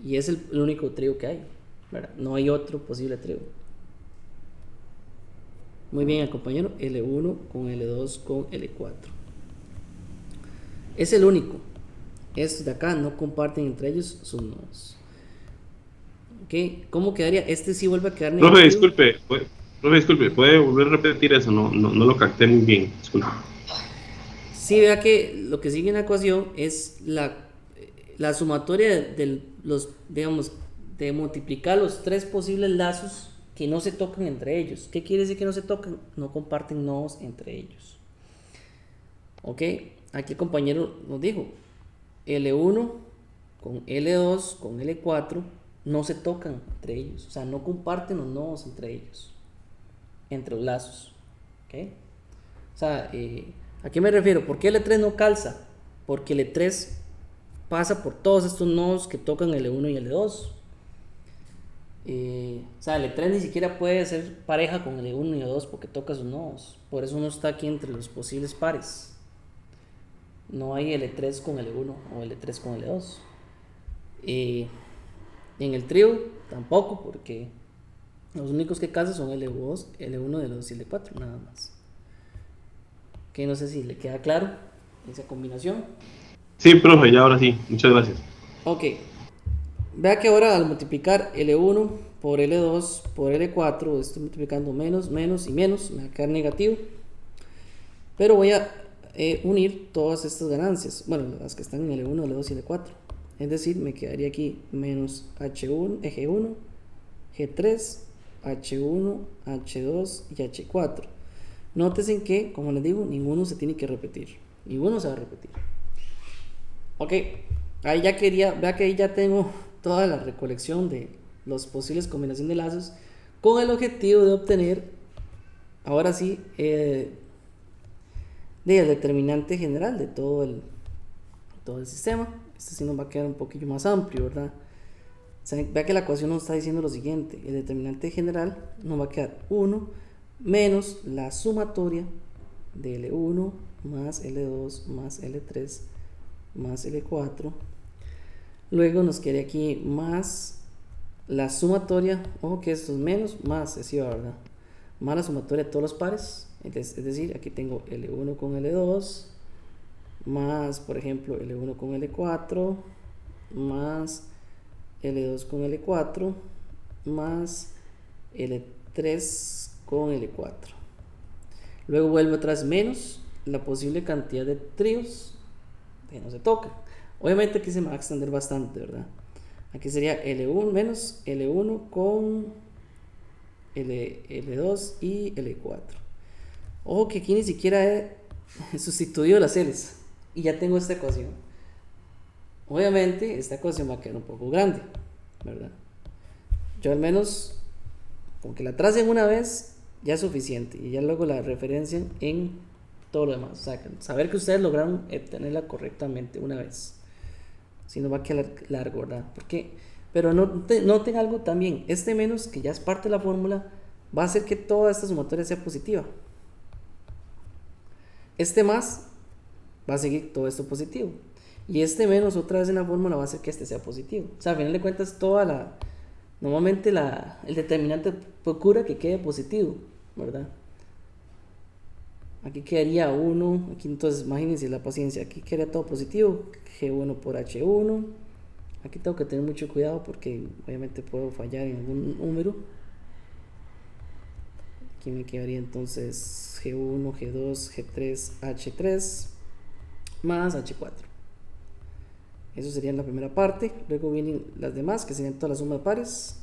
Y es el único trío que hay, ¿verdad? No hay otro posible trío. Muy bien, compañero. L1 con L2 con L4. Es el único. Estos de acá no comparten entre ellos sus nodos. ¿Ok? ¿Cómo quedaría? Este sí vuelve a quedar negativo. Profe, disculpe, ¿puede volver a repetir eso? No lo capté muy bien, disculpe. Sí, vea que lo que sigue en la ecuación es la sumatoria de los, digamos, de multiplicar los 3 posibles lazos que no se tocan entre ellos. ¿Qué quiere decir que no se tocan? No comparten nodos entre ellos. Ok, aquí el compañero nos dijo, L1 con L2 con L4 no se tocan entre ellos, o sea, no comparten los nodos entre ellos, entre los lazos. ¿Ok? O sea, ¿a qué me refiero? ¿Por qué L3 no calza? Porque L3 pasa por todos estos nodos que tocan L1 y L2. O sea, L3 ni siquiera puede ser pareja con L1 y L2 porque toca sus nodos. Por eso no está aquí entre los posibles pares. No hay L3 con L1 o L3 con L2. En el trío tampoco, porque los únicos que calzan son L2, L1, L2 y L4, nada más. Que no sé si le queda claro esa combinación. Sí, profe, ya ahora sí, muchas gracias. Ok, vea que ahora al multiplicar L1 por L2 por L4, estoy multiplicando menos, menos y menos, me va a quedar negativo. Pero voy a unir todas estas ganancias, bueno, las que están en L1, L2 y L4. Es decir, me quedaría aquí menos H1, G1, G3, H1, H2 y H4. Nótense que, como les digo, ninguno se tiene que repetir. Ninguno se va a repetir. Ok, ahí ya vea que ahí ya tengo toda la recolección de las posibles combinaciones de lazos con el objetivo de obtener, ahora sí, el determinante general de todo el sistema. Este sí nos va a quedar un poquillo más amplio, ¿verdad? O sea, vea que la ecuación nos está diciendo lo siguiente: el determinante general nos va a quedar 1 menos la sumatoria de L1 más L2 más L3 más L4. Luego nos queda aquí más la sumatoria, ojo que esto es menos, más, así va, ¿verdad? Más la sumatoria de todos los pares, es decir, aquí tengo L1 con L2 más, por ejemplo, L1 con L4 más L2 con L4 más L3 con L4. Luego vuelve atrás menos la posible cantidad de tríos que no se tocan. Obviamente aquí se me va a extender bastante, ¿verdad? Aquí sería L1 menos L1 con L2 y L4. Ojo que aquí ni siquiera he sustituido las L's y ya tengo esta ecuación. Obviamente esta ecuación va a quedar un poco grande, ¿verdad? Yo al menos con que la tracen una vez ya es suficiente y ya luego la referencian en todo lo demás. O sea, saber que ustedes lograron obtenerla correctamente una vez. Si no va a quedar largo, ¿verdad? Pero noten algo también. Este menos, que ya es parte de la fórmula, va a hacer que toda esta sumatoria sea positiva. Este más va a seguir todo esto positivo. Y este menos otra vez en la fórmula va a hacer que este sea positivo. O sea, al final de cuentas normalmente el determinante procura que quede positivo, ¿verdad? Aquí quedaría 1, aquí entonces imagínense la paciencia, aquí quedaría todo positivo, G1 por H1, aquí tengo que tener mucho cuidado porque obviamente puedo fallar en algún número. Aquí me quedaría entonces G1, G2, G3, H3 más H4. Eso sería la primera parte. Luego vienen las demás, que serían toda la suma de pares.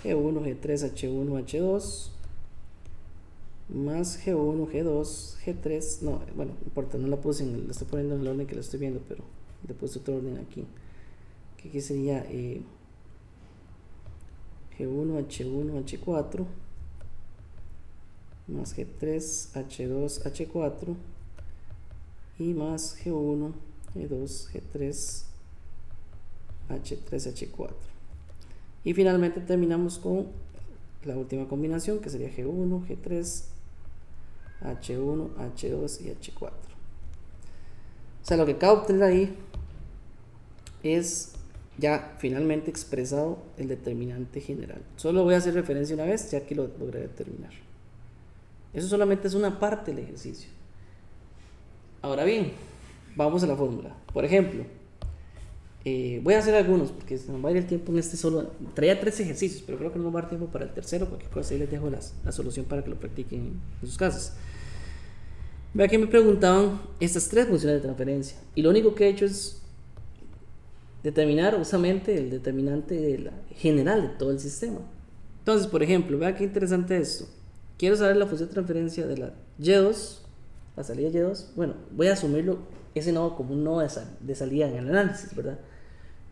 G1, G3, H1, H2 más G1, G2, G3. No, bueno, no importa, no la puse la estoy poniendo en el orden que la estoy viendo, pero le puse otro orden aquí. Que aquí sería G1, H1, H4 más G3, H2, H4 y más G1, G2, G3, H3, H4. Y finalmente terminamos con la última combinación, que sería G1, G3, H1, H2 y H4. O sea, lo que acabo de obtener ahí es ya finalmente expresado el determinante general. Solo voy a hacer referencia una vez, ya que lo logré determinar. Eso solamente es una parte del ejercicio. Ahora bien, vamos a la fórmula. Por ejemplo, voy a hacer algunos porque se nos va a ir el tiempo en este solo. Traía 3 ejercicios, pero creo que no nos va a dar tiempo para el tercero. Cualquier cosa ahí les dejo la solución para que lo practiquen en sus casas. Vea que me preguntaban estas 3 funciones de transferencia y lo único que he hecho es determinar justamente el determinante general de todo el sistema. Entonces, por ejemplo, vea qué interesante esto. Quiero saber la función de transferencia de la Y2, la salida Y2. Bueno, voy a asumirlo ese nodo como un nodo de salida en el análisis, ¿verdad?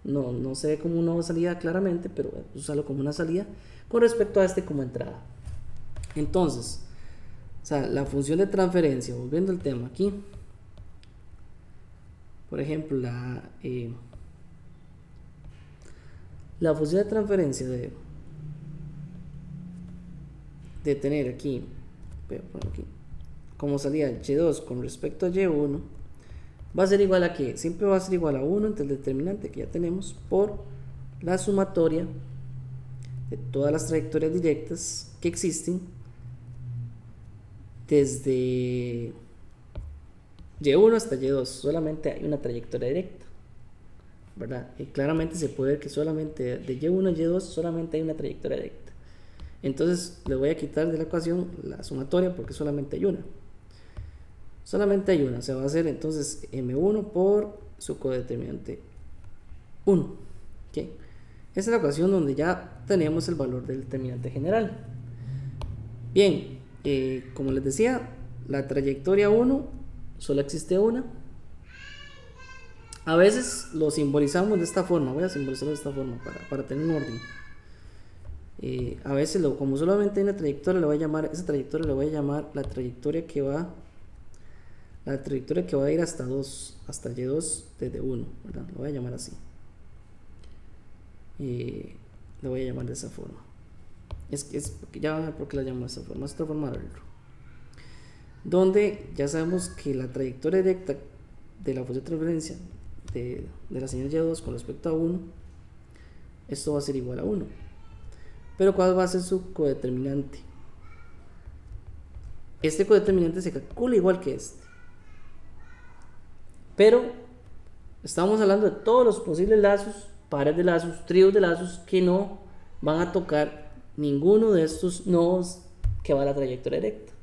No se ve como un nodo de salida claramente, pero usarlo como una salida con respecto a este como entrada. Entonces, o sea, la función de transferencia, volviendo al tema aquí, por ejemplo, la función de transferencia de tener aquí, voy a poner aquí como salida Y2 con respecto a Y1 va a ser igual a ¿qué? Siempre va a ser igual a 1 entre el determinante que ya tenemos por la sumatoria de todas las trayectorias directas que existen desde Y1 hasta Y2. Solamente hay una trayectoria directa, ¿verdad? Y claramente se puede ver que solamente de Y1 a Y2 solamente hay una trayectoria directa. Entonces le voy a quitar de la ecuación la sumatoria porque solamente hay una. Solamente hay una. Se va a hacer entonces M1 por su codeterminante 1. ¿Okay? Esta es la ecuación donde ya tenemos el valor del determinante general. Bien, como les decía, la trayectoria 1 solo existe una. A veces lo simbolizamos de esta forma. Voy a simbolizarlo de esta forma para tener un orden. A veces como solamente hay una trayectoria, esa trayectoria le voy a llamar la trayectoria que va a ir hasta Y2 desde 1, ¿verdad? Lo voy a llamar así. Lo voy a llamar de esa forma. Ya van a ver por qué la llamo de esa forma. Es otra forma de verlo. Donde ya sabemos que la trayectoria directa de la función de transferencia de la señal Y2 con respecto a 1, esto va a ser igual a 1. Pero ¿cuál va a ser su codeterminante? Este codeterminante se calcula igual que este. Pero estamos hablando de todos los posibles lazos, pares de lazos, tríos de lazos que no van a tocar ninguno de estos nodos que va a la trayectoria directa.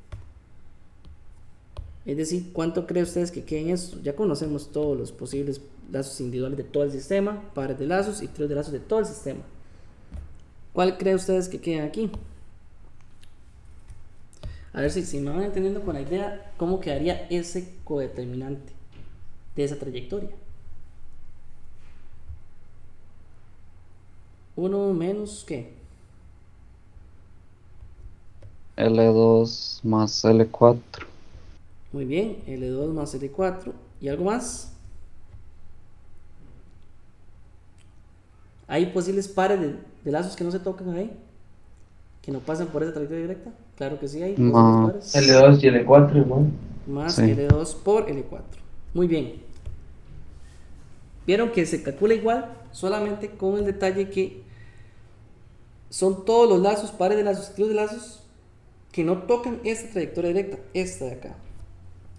Es decir, ¿cuánto creen ustedes que queden eso? Ya conocemos todos los posibles lazos individuales de todo el sistema, pares de lazos y tríos de lazos de todo el sistema. ¿Cuál creen ustedes que quedan aquí? A ver si me van entendiendo con la idea, cómo quedaría ese codeterminante de esa trayectoria. 1 menos ¿qué? L2 más L4. Muy bien, L2 más L4. ¿Y algo más? ¿Hay posibles pares de lazos que no se tocan ahí? ¿Que no pasan por esa trayectoria directa? Claro que sí hay posibles No. pares. L2 y L4 igual. Más Sí. L2 por L4. Muy bien. Vieron que se calcula igual, solamente con el detalle que son todos los lazos, pares de lazos, tríos de lazos que no tocan esta trayectoria directa, esta de acá,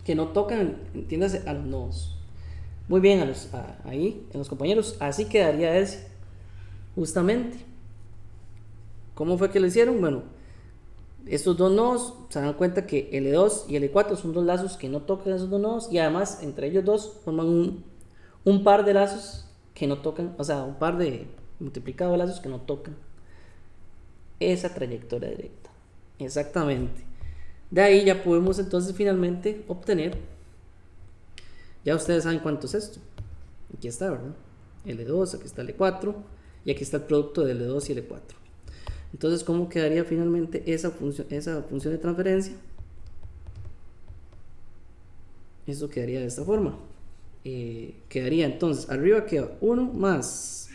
que no tocan, entiéndase, a los nodos. Muy bien, ahí, en los compañeros, así quedaría ese, justamente. ¿Cómo fue que lo hicieron? Bueno, estos dos nodos se dan cuenta que L2 y L4 son dos lazos que no tocan esos dos nodos, y además entre ellos dos forman un par de lazos que no tocan, o sea, un par de multiplicado de lazos que no tocan esa trayectoria directa. Exactamente. De ahí ya podemos entonces finalmente obtener, ya ustedes saben cuánto es esto. Aquí está, ¿verdad? L2, aquí está L4 y aquí está el producto de L2 y L4. Entonces, ¿cómo quedaría finalmente esa función de transferencia? Eso quedaría de esta forma. Quedaría entonces, arriba queda 1 más,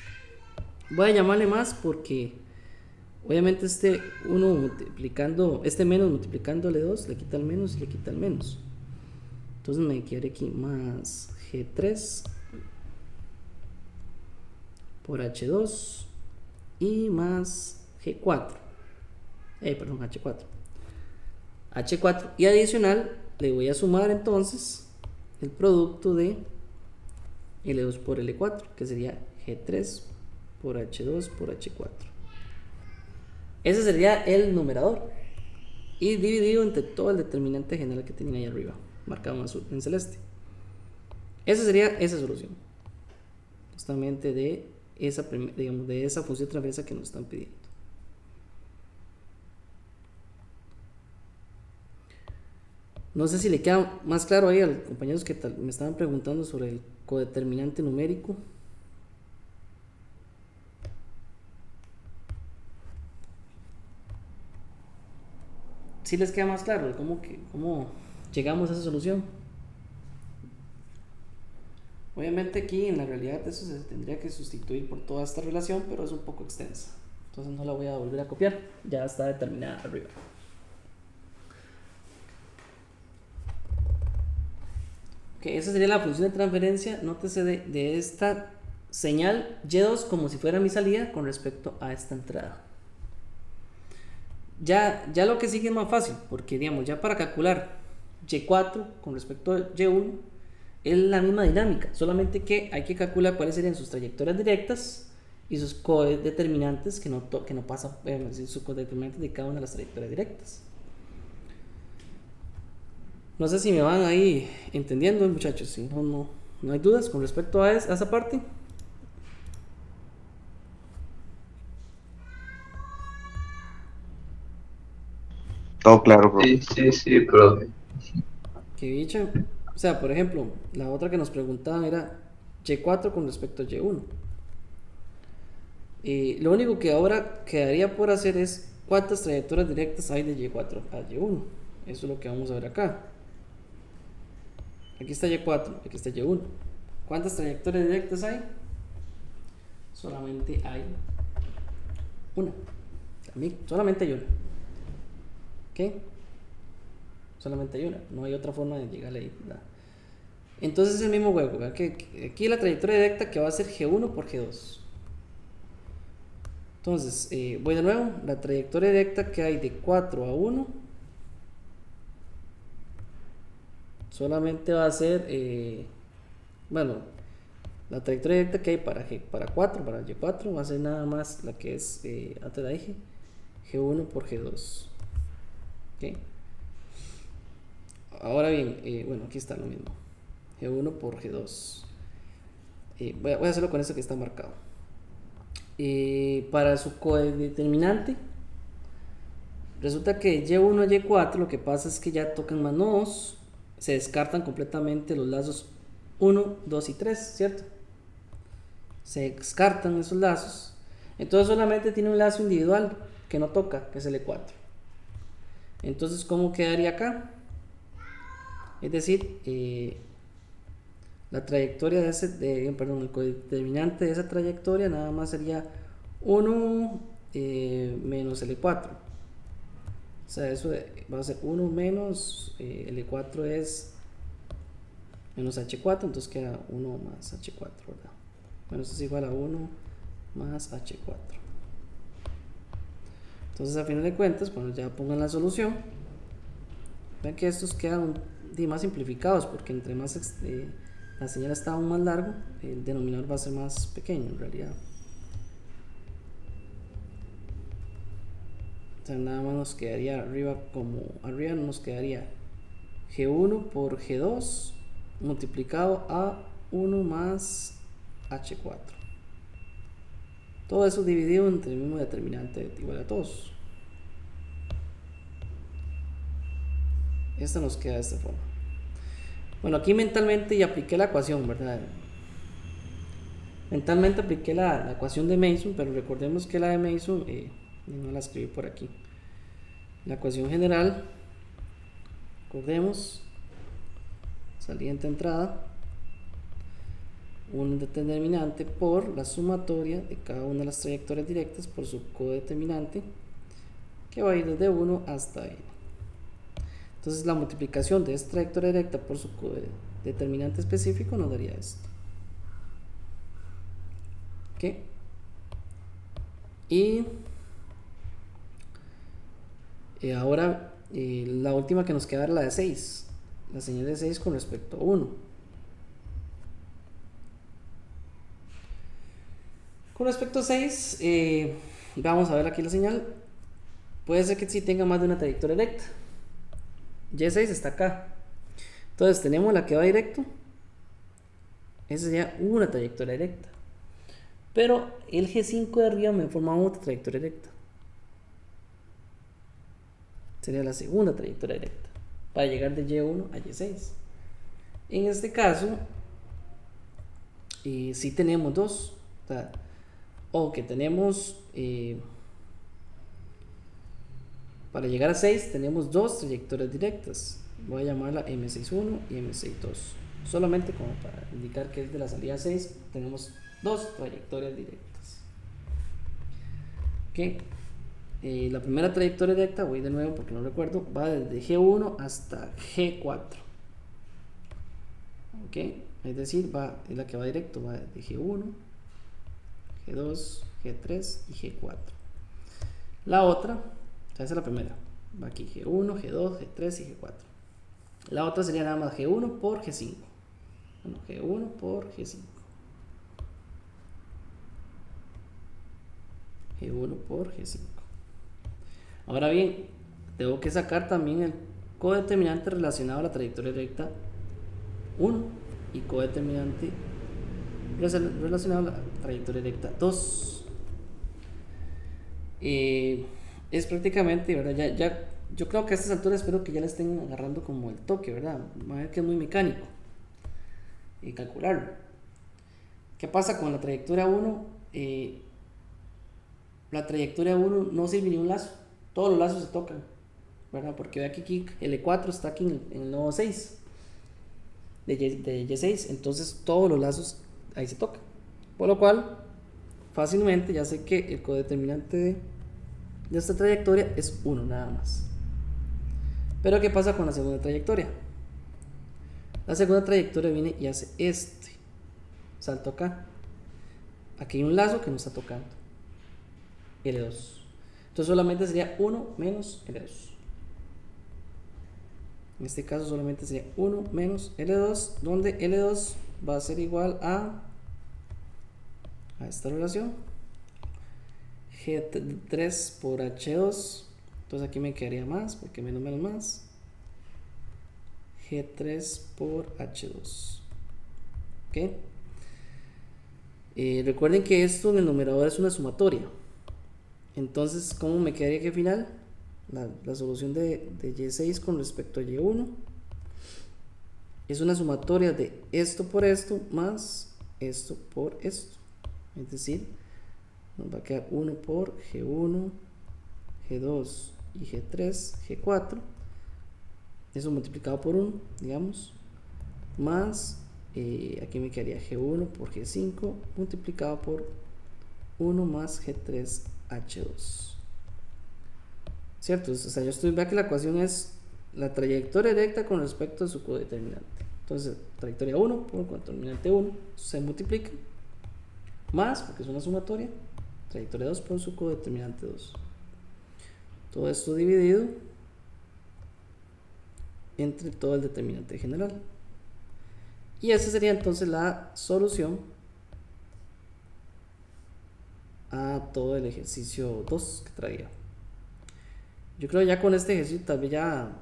voy a llamarle más porque obviamente este 1 multiplicando, este menos multiplicando L2 le quita el menos y le quita el menos. Entonces me quedaría aquí más G3 por H2 y más G4. Perdón, H4. H4 y adicional le voy a sumar entonces el producto de L2 por L4, que sería G3 por H2 por H4. Ese sería el numerador y dividido entre todo el determinante general que tenía ahí arriba, marcado en azul, en celeste. Esa sería esa solución, justamente de esa, digamos, de esa función de transferencia que nos están pidiendo. No sé si le queda más claro ahí a los compañeros que me estaban preguntando sobre el codeterminante numérico. ¿Sí les queda más claro cómo llegamos a esa solución? Obviamente aquí en la realidad eso se tendría que sustituir por toda esta relación, pero es un poco extensa. Entonces no la voy a volver a copiar, ya está determinada arriba. Ok, esa sería la función de transferencia, nótese de esta señal Y2 como si fuera mi salida con respecto a esta entrada. Ya lo que sigue es más fácil, porque digamos, ya para calcular Y4 con respecto a Y1 es la misma dinámica, solamente que hay que calcular cuáles serían sus trayectorias directas y sus codeterminantes que no pasan, es decir, sus codeterminantes de cada una de las trayectorias directas. No sé si me van ahí entendiendo, muchachos. Si no hay dudas con respecto a esa parte. Todo claro, bro. Sí, profe. Que dicha. O sea, por ejemplo, la otra que nos preguntaban era Y4 con respecto a Y1. Lo único que ahora quedaría por hacer es cuántas trayectorias directas hay de Y4 a Y1. Eso es lo que vamos a ver acá. Aquí está Y4, aquí está Y1. ¿Cuántas trayectorias directas hay? Solamente hay una. Solamente hay una. ¿Ok? Solamente hay una. No hay otra forma de llegarle ahí. ¿Verdad? Entonces es el mismo juego. ¿Verdad? Que aquí la trayectoria directa que va a ser G1 por G2. Entonces, voy de nuevo. La trayectoria directa que hay de 4 a 1 solamente va a ser, bueno, la trayectoria directa que hay para 4, para Y4, va a ser nada más la que es, antes la dije, G1 por G2. ¿Okay? Ahora bien, bueno, aquí está lo mismo. G1 por G2. Voy a hacerlo con esto que está marcado. Para su codeterminante, resulta que Y1 y Y4 lo que pasa es que ya tocan más nodos, se descartan completamente los lazos 1, 2 y 3, ¿cierto? Se descartan esos lazos, entonces solamente tiene un lazo individual que no toca, que es el E4. Entonces, ¿cómo quedaría acá? Es decir, la trayectoria de ese, perdón, el codeterminante de esa trayectoria nada más sería 1 menos L4. O sea, eso va a ser 1 menos L4 es menos H4, entonces queda 1 más H4, ¿verdad? Bueno, esto es igual a 1 más H4. Entonces, a final de cuentas, cuando ya pongan la solución, ven que estos quedan más simplificados, porque entre más la señal está aún más largo, el denominador va a ser más pequeño en realidad. O sea, nada más nos quedaría arriba, como arriba nos quedaría G1 por G2 multiplicado a 1 más H4. Todo eso dividido entre el mismo determinante igual a todos. Esta nos queda de esta forma. Bueno, aquí mentalmente ya apliqué la ecuación, ¿verdad? Mentalmente apliqué la ecuación de Mason, pero recordemos que la de Mason no la escribí por aquí. La ecuación general, recordemos, saliente entrada, un determinante por la sumatoria de cada una de las trayectorias directas por su codeterminante, que va a ir desde 1 hasta n. Entonces la multiplicación de esta trayectoria directa por su codeterminante específico nos daría esto. ¿Ok? Y ahora la última que nos queda era la de 6, la señal de 6 con respecto a 1. Con respecto a 6, vamos a ver aquí la señal. Puede ser que sí tenga más de una trayectoria directa. Y6 está acá. Entonces tenemos la que va directo. Esa sería una trayectoria directa. Pero el G5 de arriba me forma otra trayectoria directa. Sería la segunda trayectoria directa para llegar de Y1 a Y6. En este caso, sí tenemos dos. O que tenemos, para llegar a 6 tenemos dos trayectorias directas. Voy a llamarla M61 y M62. Solamente como para indicar que es de la salida 6, tenemos dos trayectorias directas. Ok. La primera trayectoria directa, voy de nuevo porque no recuerdo, va desde G1 hasta G4. Ok. Es decir, es la que va directo, va desde G1, G2, G3 y G4. La otra, esa es la primera, va aquí G1, G2, G3 y G4. La otra sería nada más G1 por G5. Bueno, G1 por G5. G1 por G5. Ahora bien, tengo que sacar también el codeterminante relacionado a la trayectoria directa 1 y codeterminante relacionado a la trayectoria directa 2. Es prácticamente, ¿verdad? Ya, yo creo que a estas alturas espero que ya le estén agarrando como el toque, ¿verdad? Va a ver que es muy mecánico y calcularlo. ¿Qué pasa con la trayectoria 1? La trayectoria 1 no sirve ni un lazo, todos los lazos se tocan, ¿verdad? Porque ve aquí el E4 está aquí en el nodo 6 de Y6, entonces todos los lazos ahí se tocan, por lo cual fácilmente ya sé que el codeterminante de esta trayectoria es 1 nada más. Pero ¿qué pasa con la segunda trayectoria? La segunda trayectoria viene y hace este salto acá. Aquí hay un lazo que nos está tocando, L2. Entonces solamente sería 1 menos L2. En este caso solamente sería 1 menos L2, donde L2 va a ser igual a esta relación, G3 por H2. Entonces aquí me quedaría más, porque menos más, G3 por H2. ¿Ok? Recuerden que esto en el numerador es una sumatoria. Entonces, ¿cómo me quedaría aquí al final? La solución de Y6 con respecto a Y1 es una sumatoria de esto por esto más esto por esto. Es decir, nos va a quedar 1 por G1, G2 y G3, G4. Eso multiplicado por 1, digamos, más aquí me quedaría G1 por G5 multiplicado por 1 más G3H2. ¿Cierto? O sea, vea que la ecuación es la trayectoria directa con respecto a su codeterminante. Entonces, trayectoria 1 por codeterminante 1 se multiplica más, porque es una sumatoria, trayectoria 2 por su codeterminante 2. Todo esto dividido entre todo el determinante general. Y esa sería entonces la solución a todo el ejercicio 2 que traía. Yo creo ya con este ejercicio tal vez ya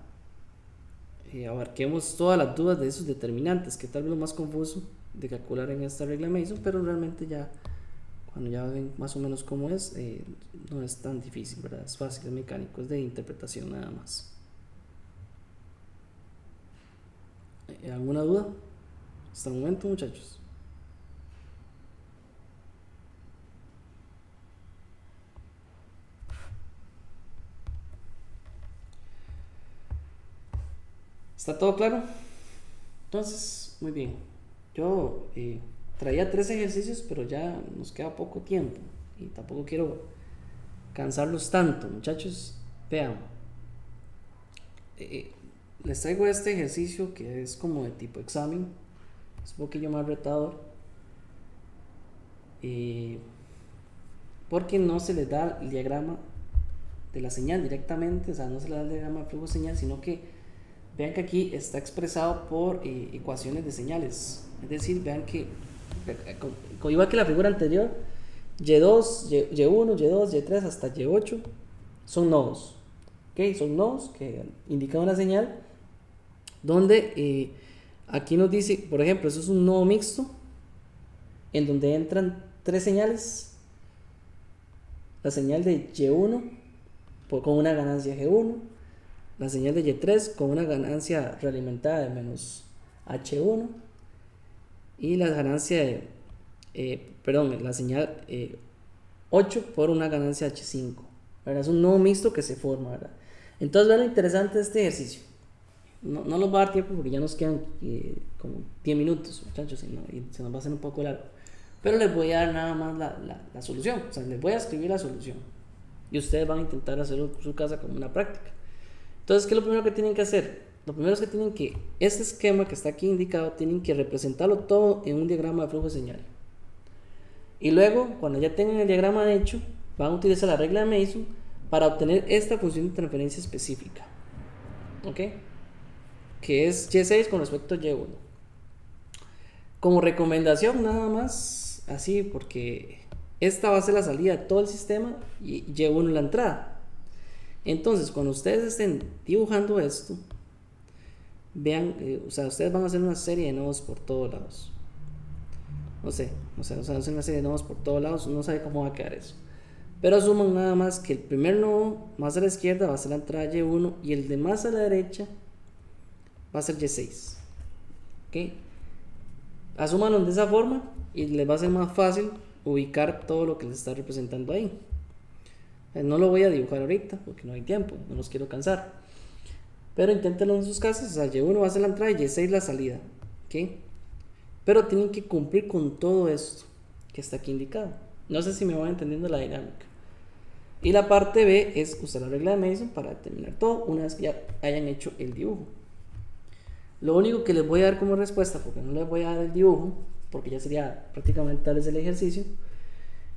abarquemos todas las dudas de esos determinantes, que tal vez lo más confuso de calcular en esta regla Mason, pero realmente ya cuando ya ven más o menos cómo es, no es tan difícil, ¿verdad? Es fácil, es mecánico, es de interpretación nada más. ¿Alguna duda? Hasta el momento, muchachos. ¿Está todo claro? Entonces, muy bien. Yo traía 3 ejercicios, pero ya nos queda poco tiempo y tampoco quiero cansarlos tanto, muchachos. Vean, les traigo este ejercicio que es como de tipo examen, es un poquillo más retador, porque no se les da el diagrama de la señal directamente, o sea, no se les da el diagrama de flujo señal, sino que vean que aquí está expresado por ecuaciones de señales. Es decir, vean que igual que la figura anterior, Y2, Y1, Y2, Y3 hasta Y8 son nodos. ¿Okay? Son nodos que indican una señal donde aquí nos dice, por ejemplo, eso es un nodo mixto en donde entran 3 señales. La señal de Y1 con una ganancia G1, la señal de Y3 con una ganancia realimentada de menos H1 y la ganancia de, la señal 8 por una ganancia H5, ¿verdad? Es un nodo mixto que se forma, ¿verdad? Entonces, vean lo interesante de este ejercicio. No nos va a dar tiempo porque ya nos quedan como 10 minutos, muchachos, y se nos va a hacer un poco largo. Pero les voy a dar nada más la solución, o sea, les voy a escribir la solución y ustedes van a intentar hacerlo en su casa como una práctica. Entonces, ¿qué es lo primero que tienen que hacer? Lo primero es que tienen que, este esquema que está aquí indicado, tienen que representarlo todo en un diagrama de flujo de señal. Y luego, cuando ya tengan el diagrama hecho, van a utilizar la regla de Mason para obtener esta función de transferencia específica. ¿Ok? Que es Y6 con respecto a Y1. Como recomendación, nada más, así, porque esta va a ser la salida de todo el sistema y Y1 la entrada. Entonces, cuando ustedes estén dibujando esto, vean, o sea, ustedes van a hacer una serie de nodos por todos lados. No sé, hacen una serie de nodos por todos lados, no sabe cómo va a quedar eso. Pero asuman nada más que el primer nodo más a la izquierda va a ser la entrada Y1 y el de más a la derecha va a ser Y6. ¿Ok? Asúmanlo de esa forma y les va a ser más fácil ubicar todo lo que les está representando ahí. No lo voy a dibujar ahorita porque no hay tiempo, no los quiero cansar. Pero inténtenlo en sus casas. O sea, Y1 va a ser la entrada y Y6 la salida. ¿Ok? Pero tienen que cumplir con todo esto que está aquí indicado. No sé si me van entendiendo la dinámica. Y la parte B es usar la regla de Mason para determinar todo una vez que ya hayan hecho el dibujo. Lo único que les voy a dar como respuesta, porque no les voy a dar el dibujo, porque ya sería prácticamente tal vez el ejercicio,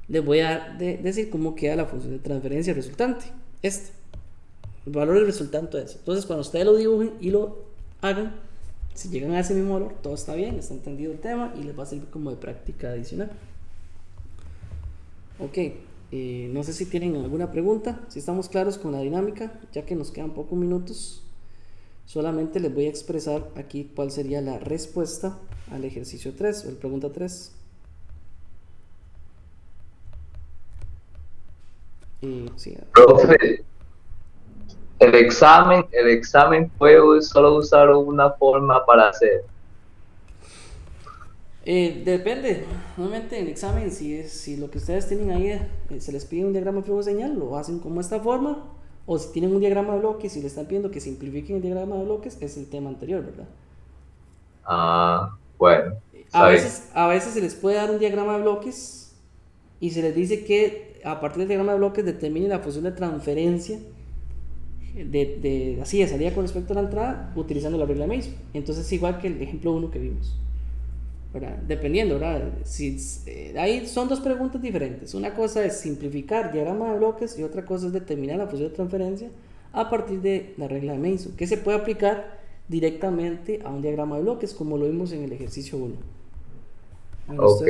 les voy a decir cómo queda la función de transferencia resultante. El valor del resultante de eso. Entonces, cuando ustedes lo dibujen y lo hagan, si llegan a ese mismo valor, todo está bien, está entendido el tema y les va a servir como de práctica adicional. Ok, no sé si tienen alguna pregunta, si estamos claros con la dinámica, ya que nos quedan pocos minutos. Solamente les voy a expresar aquí cuál sería la respuesta al ejercicio 3 o la pregunta 3. Sí, Profe, el examen fue solo usar una forma para hacer. depende, normalmente en el examen, si lo que ustedes tienen ahí se les pide un diagrama de flujo de señal, lo hacen como esta forma, o si tienen un diagrama de bloques y le están pidiendo que simplifiquen el diagrama de bloques, es el tema anterior, ¿verdad? Ah, bueno, A está bien. veces se les puede dar un diagrama de bloques y se les dice que a partir del diagrama de bloques determine la función de transferencia así de salida con respecto a la entrada utilizando la regla de Mason. Entonces es igual que el ejemplo 1 que vimos, ¿verdad? Dependiendo, ¿verdad? Ahí son dos preguntas diferentes. Una cosa es simplificar diagrama de bloques y otra cosa es determinar la función de transferencia a partir de la regla de Mason, que se puede aplicar directamente a un diagrama de bloques, como lo vimos en el ejercicio 1. Bueno, Ok.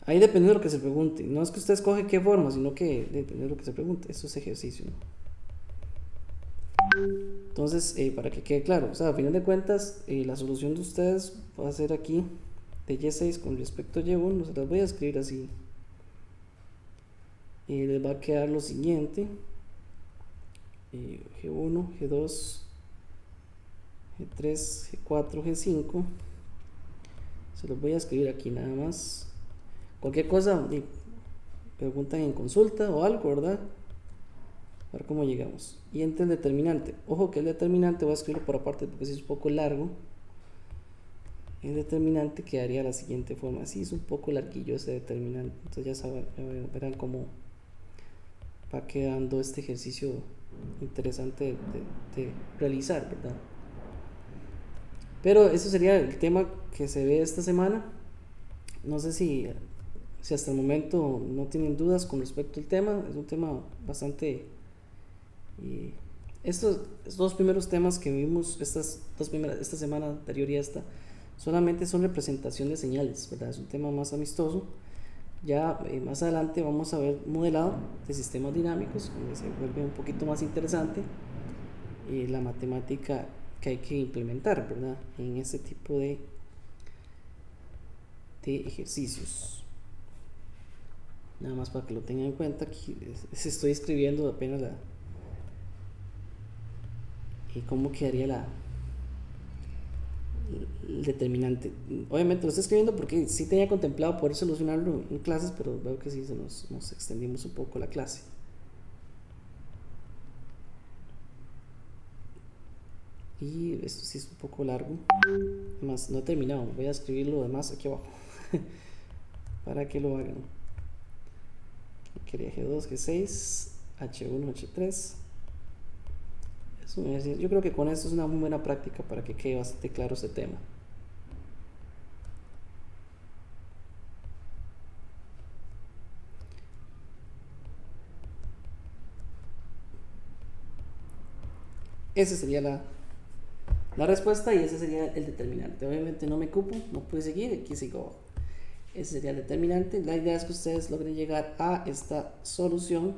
ahí depende de lo que se pregunte. No es que usted escoge qué forma, sino que depende de lo que se pregunte. Eso es ejercicio, ¿no? Entonces, para que quede claro, o sea, a final de cuentas, la solución de ustedes va a ser aquí de Y6 con respecto a Y1. Se las voy a escribir así. Y les va a quedar lo siguiente: G1, G2, G3, G4, G5. Se los voy a escribir aquí nada más. Cualquier cosa, preguntan en consulta o algo, ¿verdad? A ver cómo llegamos. Y entre el determinante. Ojo que el determinante voy a escribirlo por aparte porque si es un poco largo. El determinante quedaría de la siguiente forma. Sí, es un poco larguillo ese determinante. Entonces ya saben, verán cómo va quedando este ejercicio interesante de realizar, ¿verdad? Pero eso sería el tema que se ve esta semana. No sé si hasta el momento no tienen dudas con respecto al tema. Es un tema bastante... estos dos primeros temas que vimos esta semana anterior y esta solamente son representación de señales, ¿verdad? Es un tema más amistoso. Ya más adelante vamos a ver modelado de sistemas dinámicos, donde se vuelve un poquito más interesante la matemática que hay que implementar, ¿verdad? En ese tipo de ejercicios. Nada más para que lo tengan en cuenta, aquí estoy escribiendo apenas cómo quedaría el determinante. Obviamente lo estoy escribiendo porque sí tenía contemplado poder solucionarlo en clases, pero veo que sí nos extendimos un poco la clase. Y esto sí es un poco largo. Además, no he terminado. Voy a escribir lo demás aquí abajo para que lo hagan. Quería G2, G6, H1, H3. Yo creo que con esto es una muy buena práctica para que quede bastante claro este tema. Esa sería la respuesta y ese sería el determinante. Obviamente no me cupo, no pude seguir, aquí sigo abajo. Ese sería el determinante. La idea es que ustedes logren llegar a esta solución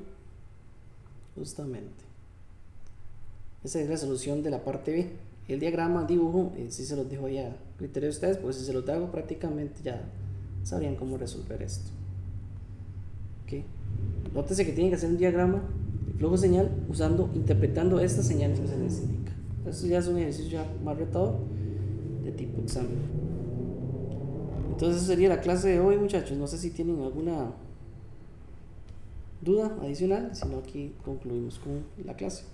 justamente. Esa es la solución de la parte B. El diagrama, dibujo, si se los dejo ya a criterio de ustedes, pues si se los hago prácticamente ya sabrían cómo resolver esto. ¿Okay? Nótese que tienen que hacer un diagrama de flujo señal interpretando estas señales que se les indica. Esto ya es un ejercicio ya más retador de tipo examen. Entonces esa sería la clase de hoy, muchachos. No sé si tienen alguna duda adicional, si no aquí concluimos con la clase.